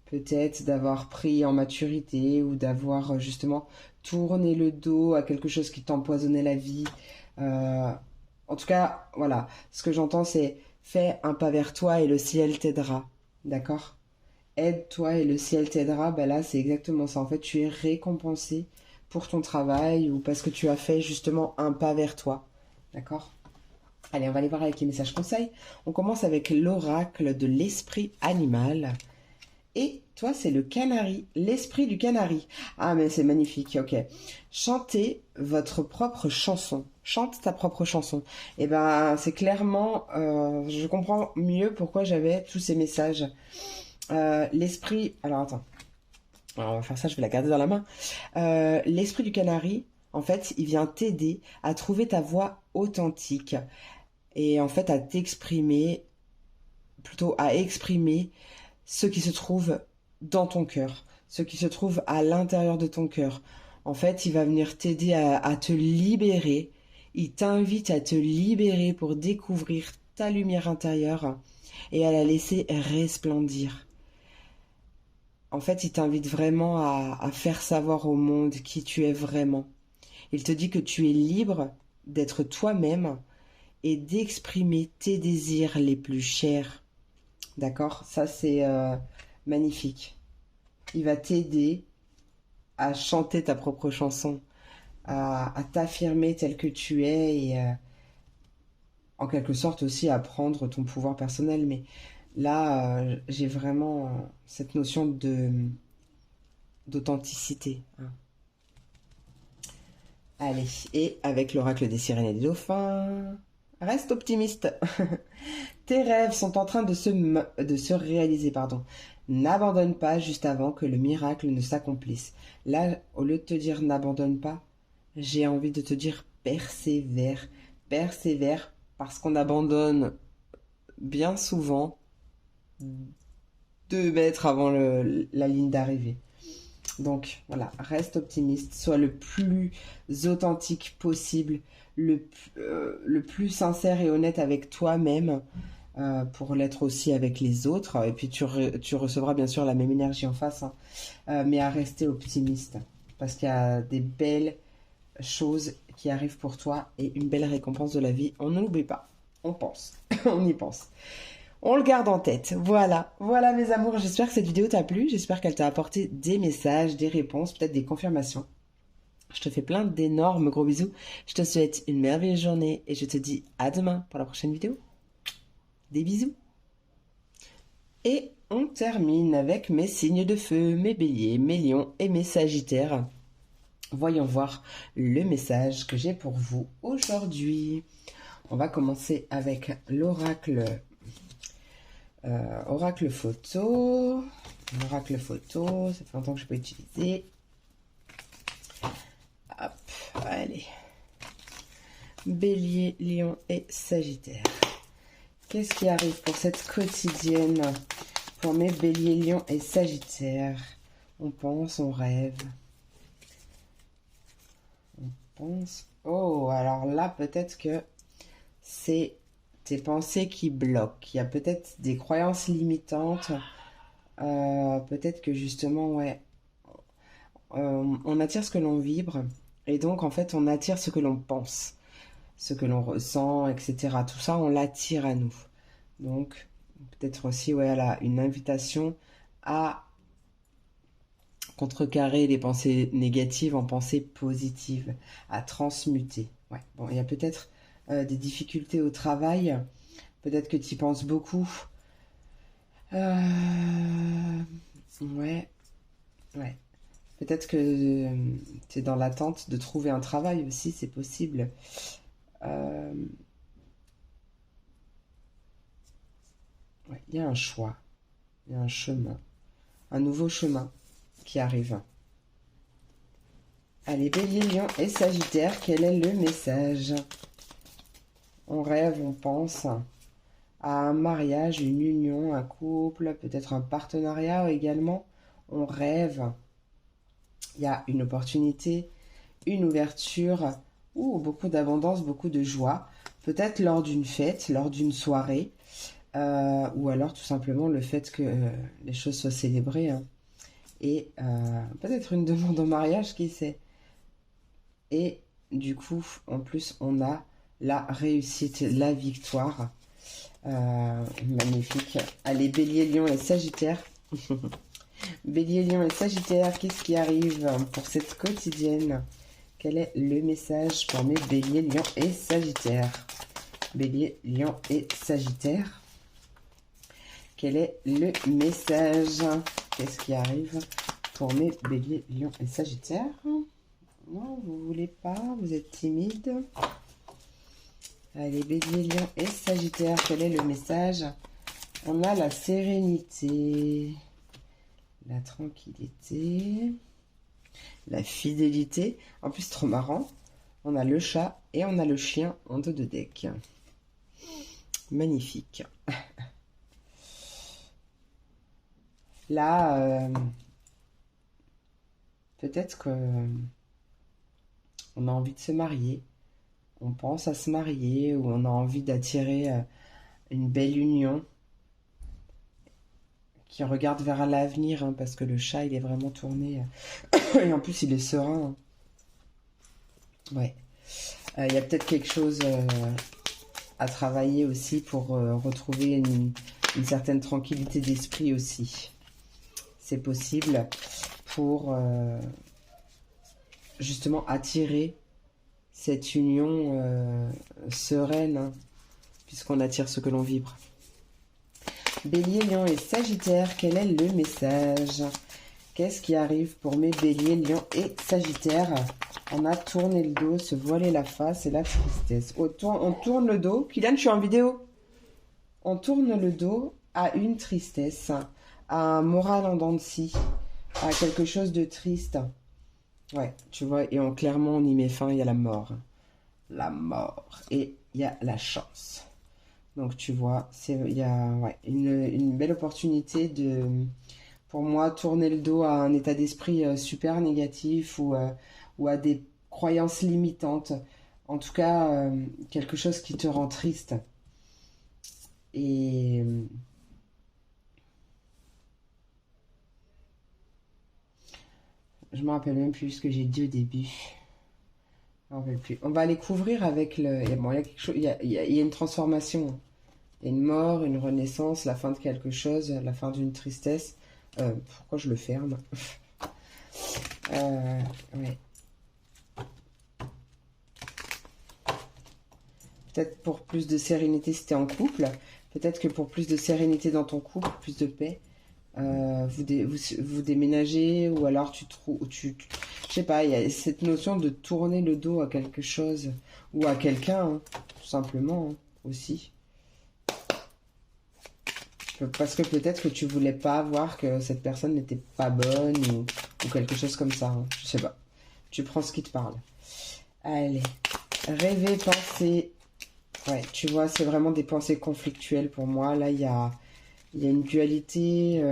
Peut-être d'avoir pris en maturité ou d'avoir justement tourné le dos à quelque chose qui t'empoisonnait la vie. En tout cas, voilà. Ce que j'entends, c'est fais un pas vers toi et le ciel t'aidera. D'accord? Aide-toi et le ciel t'aidera. Ben là, c'est exactement ça. En fait, tu es récompensé pour ton travail ou parce que tu as fait justement un pas vers toi. D'accord? Allez, on va aller voir avec les messages conseils. On commence avec l'oracle de l'esprit animal. Et toi, c'est le canari, l'esprit du canari. Ah, mais c'est magnifique, ok. Chantez votre propre chanson. Chante ta propre chanson. Et ben, c'est clairement, je comprends mieux pourquoi j'avais tous ces messages. L'esprit, alors attends. Alors, on va faire ça, je vais la garder dans la main. L'esprit du canari, en fait, il vient t'aider à trouver ta voix authentique et en fait à t'exprimer, plutôt à exprimer ce qui se trouve dans ton cœur, ce qui se trouve à l'intérieur de ton cœur. En fait, il va venir t'aider à te libérer. Il t'invite à te libérer pour découvrir ta lumière intérieure et à la laisser resplendir. En fait, il t'invite vraiment à faire savoir au monde qui tu es vraiment. Il te dit que tu es libre d'être toi-même et d'exprimer tes désirs les plus chers. D'accord? Ça, c'est magnifique. Il va t'aider à chanter ta propre chanson, à t'affirmer tel que tu es et en quelque sorte aussi à prendre ton pouvoir personnel. Mais là, j'ai vraiment cette notion d'authenticité. Hein. Allez, et avec l'oracle des sirènes et des dauphins, reste optimiste. Tes rêves sont en train de se réaliser, pardon. N'abandonne pas juste avant que le miracle ne s'accomplisse. Là, au lieu de te dire n'abandonne pas, j'ai envie de te dire persévère. Persévère parce qu'on abandonne bien souvent 2 mètres avant la ligne d'arrivée. Donc voilà, reste optimiste, sois le plus authentique possible, le plus sincère et honnête avec toi-même pour l'être aussi avec les autres. Et puis tu recevras bien sûr la même énergie en face, hein. Mais à rester optimiste parce qu'il y a des belles choses qui arrivent pour toi et une belle récompense de la vie. On ne l'oublie pas, on pense, on y pense. On le garde en tête. Voilà, voilà mes amours. J'espère que cette vidéo t'a plu. J'espère qu'elle t'a apporté des messages, des réponses, peut-être des confirmations. Je te fais plein d'énormes gros bisous. Je te souhaite une merveilleuse journée et je te dis à demain pour la prochaine vidéo. Des bisous. Et on termine avec mes signes de feu, mes béliers, mes lions et mes sagittaires. Voyons voir le message que j'ai pour vous aujourd'hui. On va commencer avec l'oracle. Oracle photo. Oracle photo, ça fait longtemps que je peux utiliser. Hop, allez. Bélier, lion et sagittaire. Qu'est-ce qui arrive pour cette quotidienne pour mes béliers, lions et sagittaires? On pense, on rêve. On pense. Oh, alors là, peut-être que c'est tes pensées qui bloquent. Il y a peut-être des croyances limitantes. Peut-être que justement, ouais, on attire ce que l'on vibre. Et donc, en fait, on attire ce que l'on pense, ce que l'on ressent, etc. Tout ça, on l'attire à nous. Donc, peut-être aussi, ouais, là, une invitation à contrecarrer les pensées négatives en pensées positives, à transmuter. Ouais, bon, il y a peut-être des difficultés au travail. Peut-être que tu y penses beaucoup. Ouais, ouais. Peut-être que tu es dans l'attente de trouver un travail aussi, c'est possible. Ouais, il y a un choix, il y a un chemin, un nouveau chemin qui arrive. Allez, Bélier, Lion et Sagittaire, quel est le message? On rêve, on pense à un mariage, une union, un couple, peut-être un partenariat également. On rêve. Il y a une opportunité, une ouverture, ou beaucoup d'abondance, beaucoup de joie. Peut-être lors d'une fête, lors d'une soirée, ou alors tout simplement le fait que les choses soient célébrées, hein. Et peut-être une demande en mariage, qui sait. Et du coup, en plus, on a la réussite, la victoire. Magnifique. Allez, Bélier, Lion et Sagittaire. Bélier, Lion et Sagittaire, qu'est-ce qui arrive pour cette quotidienne? Quel est le message pour mes Bélier, Lion et Sagittaire? Bélier, Lion et Sagittaire. Quel est le message? Qu'est-ce qui arrive pour mes Bélier, Lion et Sagittaire? Non, vous voulez pas, vous êtes timide. Allez, Bélier, Lion et Sagittaire, quel est le message? On a la sérénité, la tranquillité, la fidélité. En plus, trop marrant, on a le chat et on a le chien en dos de deck. Magnifique. Là, peut-être que on a envie de se marier, on pense à se marier, ou on a envie d'attirer une belle union qui regarde vers l'avenir, hein, parce que le chat, il est vraiment tourné. Et en plus, il est serein. Ouais. Il y a peut-être quelque chose à travailler aussi pour retrouver une certaine tranquillité d'esprit aussi. C'est possible pour justement attirer cette union sereine, hein, puisqu'on attire ce que l'on vibre. Bélier, Lion et Sagittaire, quel est le message? Qu'est-ce qui arrive pour mes Béliers, Lion et Sagittaire? On a tourné le dos, se voiler la face et la tristesse. On tourne le dos. Kylian, je suis en vidéo. On tourne le dos à une tristesse, à un moral en dents de scie, à quelque chose de triste. Ouais, tu vois, et clairement, on y met fin, il y a la mort. La mort. Et il y a la chance. Donc tu vois, il y a ouais, une belle opportunité de, pour moi, tourner le dos à un état d'esprit super négatif ou à des croyances limitantes. En tout cas, quelque chose qui te rend triste. Et je me rappelle même plus ce que j'ai dit au début. Je me rappelle plus. On va aller couvrir avec le. Bon, il y a quelque chose, il y a une transformation. Il y a une mort, une renaissance, la fin de quelque chose, la fin d'une tristesse. Pourquoi je le ferme? Ouais. Peut-être pour plus de sérénité si t'es en couple. Peut-être que pour plus de sérénité dans ton couple, plus de paix, vous déménagez ou alors je sais pas, il y a cette notion de tourner le dos à quelque chose ou à quelqu'un, hein, tout simplement, hein, aussi. Parce que peut-être que tu voulais pas voir que cette personne n'était pas bonne ou quelque chose comme ça, hein, je sais pas. Tu prends ce qui te parle. Allez, rêver, penser. Ouais, tu vois, c'est vraiment des pensées conflictuelles pour moi. Là, il y a une dualité.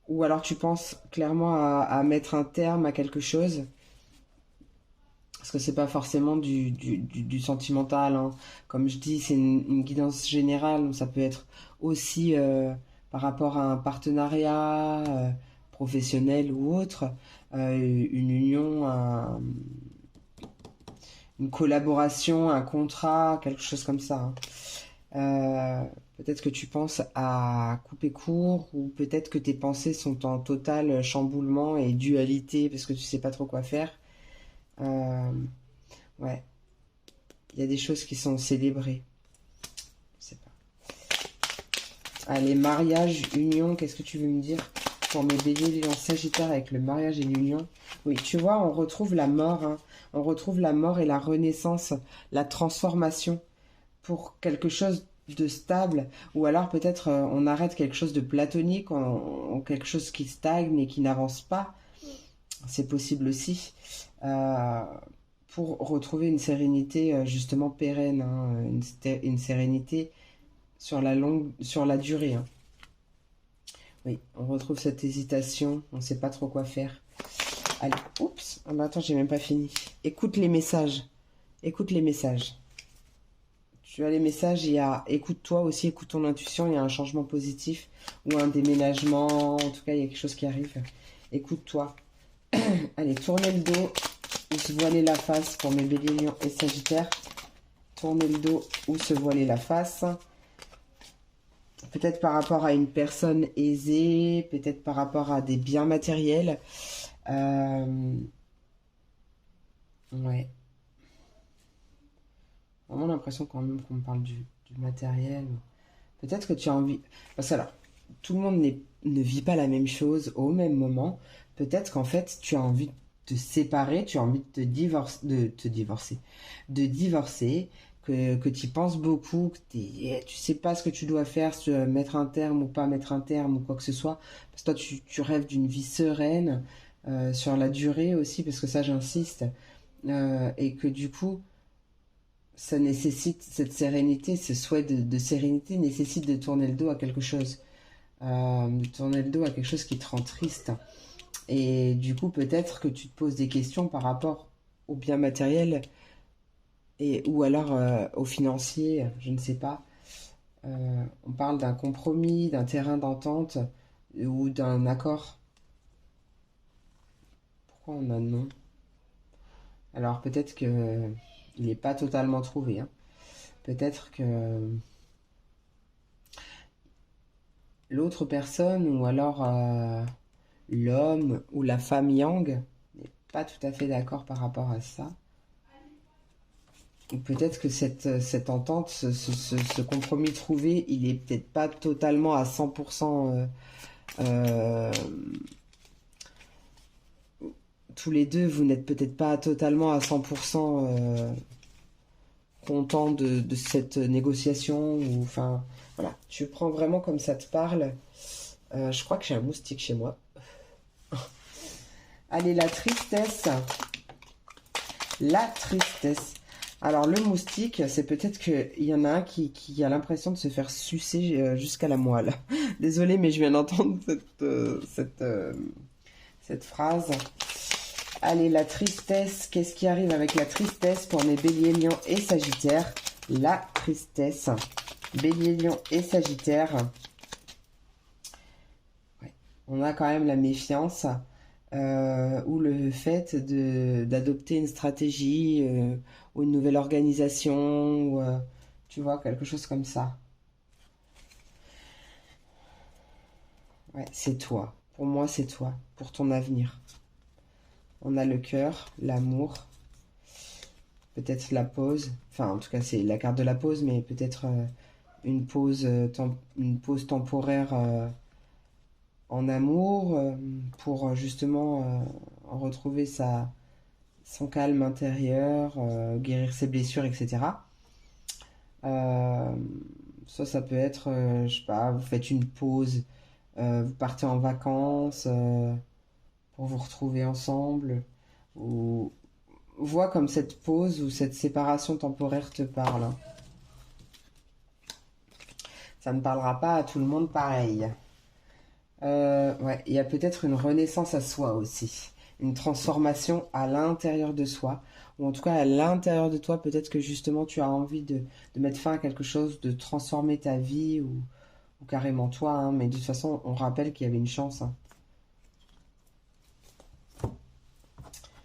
Ou alors tu penses clairement à mettre un terme à quelque chose, parce que c'est pas forcément du sentimental, hein. Comme je dis, c'est une guidance générale, donc ça peut être aussi par rapport à un partenariat professionnel ou autre, une union, une collaboration, un contrat, quelque chose comme ça, hein. Peut-être que tu penses à couper court ou peut-être que tes pensées sont en total chamboulement et dualité parce que tu sais pas trop quoi faire. Euh, ouais, il y a des choses qui sont célébrées. Je sais pas. Allez, mariage, union, qu'est-ce que tu veux me dire pour mes béliers, lions, sagittaire avec le mariage et l'union? Oui, tu vois, on retrouve la mort, hein. On retrouve la mort et la renaissance, la transformation pour quelque chose de stable, ou alors peut-être on arrête quelque chose de platonique, quelque chose qui stagne et qui n'avance pas, c'est possible aussi, euh, pour retrouver une sérénité justement pérenne, hein, une sérénité sur la durée, hein. Oui, on retrouve cette hésitation, on ne sait pas trop quoi faire. Allez, oups, ah bah attends, j'ai même pas fini. Écoute les messages, écoute les messages. Tu as les messages, il y a écoute-toi aussi, écoute ton intuition, il y a un changement positif ou un déménagement, en tout cas il y a quelque chose qui arrive. Écoute-toi. Allez, tournez le dos ou se voiler la face pour mes béliers, lions et sagittaires. Tournez le dos ou se voiler la face. Peut-être par rapport à une personne aisée, peut-être par rapport à des biens matériels. Ouais. Vraiment l'impression quand même qu'on me parle du matériel. Peut-être que tu as envie. Parce que alors, tout le monde ne vit pas la même chose au même moment. Peut-être qu'en fait, tu as envie de te séparer, tu as envie de divorcer, que tu y penses beaucoup, tu sais pas ce que tu dois faire, si tu dois mettre un terme ou pas mettre un terme ou quoi que ce soit. Parce que toi, tu rêves d'une vie sereine, sur la durée aussi, parce que ça, j'insiste. Et que du coup, ça nécessite cette sérénité, ce souhait de sérénité nécessite de tourner le dos à quelque chose, de tourner le dos à quelque chose qui te rend triste. Et du coup, peut-être que tu te poses des questions par rapport au bien matériel et ou alors au financier, je ne sais pas. On parle d'un compromis, d'un terrain d'entente ou d'un accord. Pourquoi on a non? Alors peut-être que il n'est pas totalement trouvé, hein. Peut-être que l'autre personne ou alors l'homme ou la femme yang n'est pas tout à fait d'accord par rapport à ça. Ou peut-être que cette entente, ce compromis trouvé, il est peut-être pas totalement à 100%. Euh, tous les deux, vous n'êtes peut-être pas totalement à 100% content de cette négociation. Ou, enfin, voilà, tu prends vraiment comme ça te parle. Je crois que j'ai un moustique chez moi. Allez, la tristesse. La tristesse. Alors, le moustique, c'est peut-être qu'il y en a un qui a l'impression de se faire sucer jusqu'à la moelle. Désolée, mais je viens d'entendre cette phrase. Allez, la tristesse. Qu'est-ce qui arrive avec la tristesse pour mes béliers, lions et sagittaires? La tristesse. Bélier, lion et sagittaire. Ouais. On a quand même la méfiance ou le fait d'adopter une stratégie ou une nouvelle organisation ou tu vois, quelque chose comme ça. Ouais, c'est toi. Pour moi, c'est toi. Pour ton avenir. On a le cœur, l'amour, peut-être la pause. Enfin, en tout cas, c'est la carte de la pause, mais peut-être une pause temporaire en amour pour justement retrouver son calme intérieur, guérir ses blessures, etc. Euh, ça peut être, je sais pas, vous faites une pause, vous partez en vacances pour vous retrouver ensemble, ou vois comme cette pause ou cette séparation temporaire te parle. Ça ne parlera pas à tout le monde pareil. Ouais, il y a peut-être une renaissance à soi aussi, une transformation à l'intérieur de soi, ou en tout cas à l'intérieur de toi, peut-être que justement tu as envie de mettre fin à quelque chose, de transformer ta vie, ou carrément toi, hein, mais de toute façon, on rappelle qu'il y avait une chance, hein.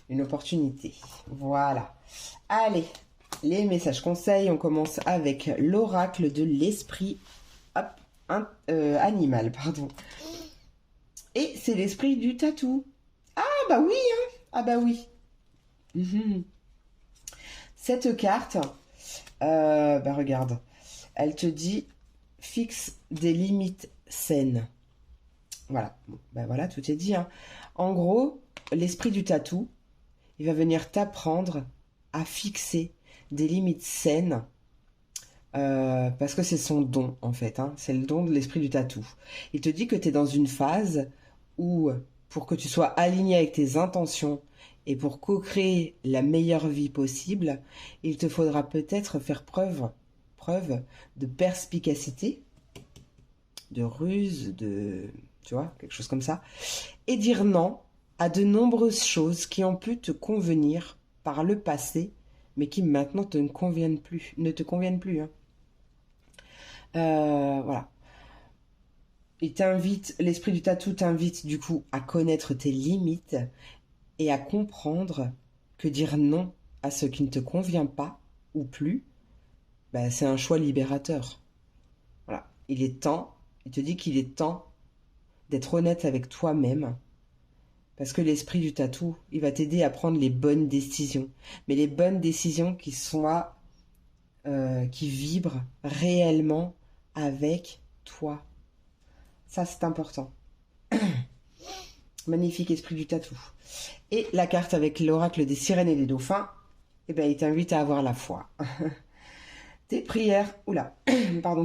Une opportunité. Voilà. Allez, les messages conseils, on commence avec l'oracle de l'esprit animal, pardon. Et c'est l'esprit du tatou. Ah bah oui, hein. Ah bah oui. Mhm. Cette carte, bah regarde, elle te dit fixe des limites saines. Voilà, bon, bah voilà, tout est dit, hein. En gros, l'esprit du tatou, il va venir t'apprendre à fixer des limites saines parce que c'est son don en fait, hein. C'est le don de l'esprit du tatou. Il te dit que tu es dans une phase où pour que tu sois aligné avec tes intentions et pour co-créer la meilleure vie possible, il te faudra peut-être faire preuve de perspicacité, de ruse, tu vois, quelque chose comme ça, et dire non à de nombreuses choses qui ont pu te convenir par le passé, mais qui maintenant ne te conviennent plus, hein. Voilà. L'esprit du tatou t'invite du coup à connaître tes limites et à comprendre que dire non à ce qui ne te convient pas ou plus, bah, c'est un choix libérateur. Voilà. Il te dit qu'il est temps d'être honnête avec toi-même. Parce que l'esprit du tatou, il va t'aider à prendre les bonnes décisions. Mais les bonnes décisions qui vibrent réellement avec toi. Ça, c'est important. Magnifique esprit du tatou. Et la carte avec l'oracle des sirènes et des dauphins, eh ben, il t'invite à avoir la foi. Tes prières,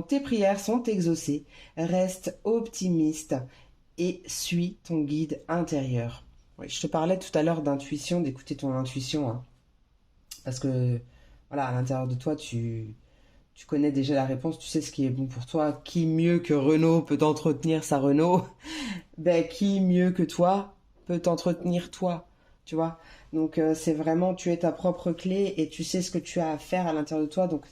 tes prières sont exaucées. Reste optimiste et suis ton guide intérieur. Oui, je te parlais tout à l'heure d'intuition, d'écouter ton intuition, hein. Parce que, voilà, à l'intérieur de toi, tu connais déjà la réponse, tu sais ce qui est bon pour toi. Qui mieux que Renault peut entretenir sa Renault? Ben, qui mieux que toi peut t'entretenir toi, tu vois? Donc, c'est vraiment, tu es ta propre clé et tu sais ce que tu as à faire à l'intérieur de toi. Donc,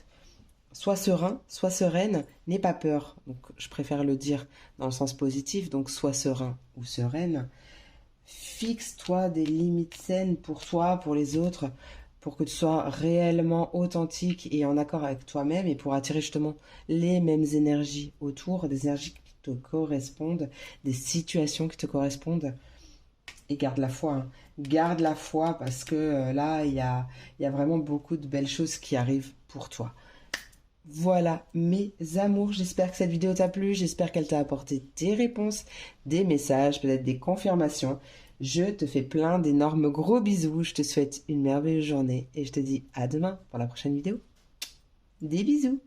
sois serein, sois sereine, n'aie pas peur. Donc, je préfère le dire dans le sens positif. Donc, sois serein ou sereine. Fixe-toi des limites saines pour toi, pour les autres, pour que tu sois réellement authentique et en accord avec toi-même et pour attirer justement les mêmes énergies autour, des énergies qui te correspondent, des situations qui te correspondent. Et garde la foi, hein. Garde la foi parce que là, il y a vraiment beaucoup de belles choses qui arrivent pour toi. Voilà mes amours, j'espère que cette vidéo t'a plu, j'espère qu'elle t'a apporté des réponses, des messages, peut-être des confirmations. Je te fais plein d'énormes gros bisous, je te souhaite une merveilleuse journée et je te dis à demain pour la prochaine vidéo. Des bisous!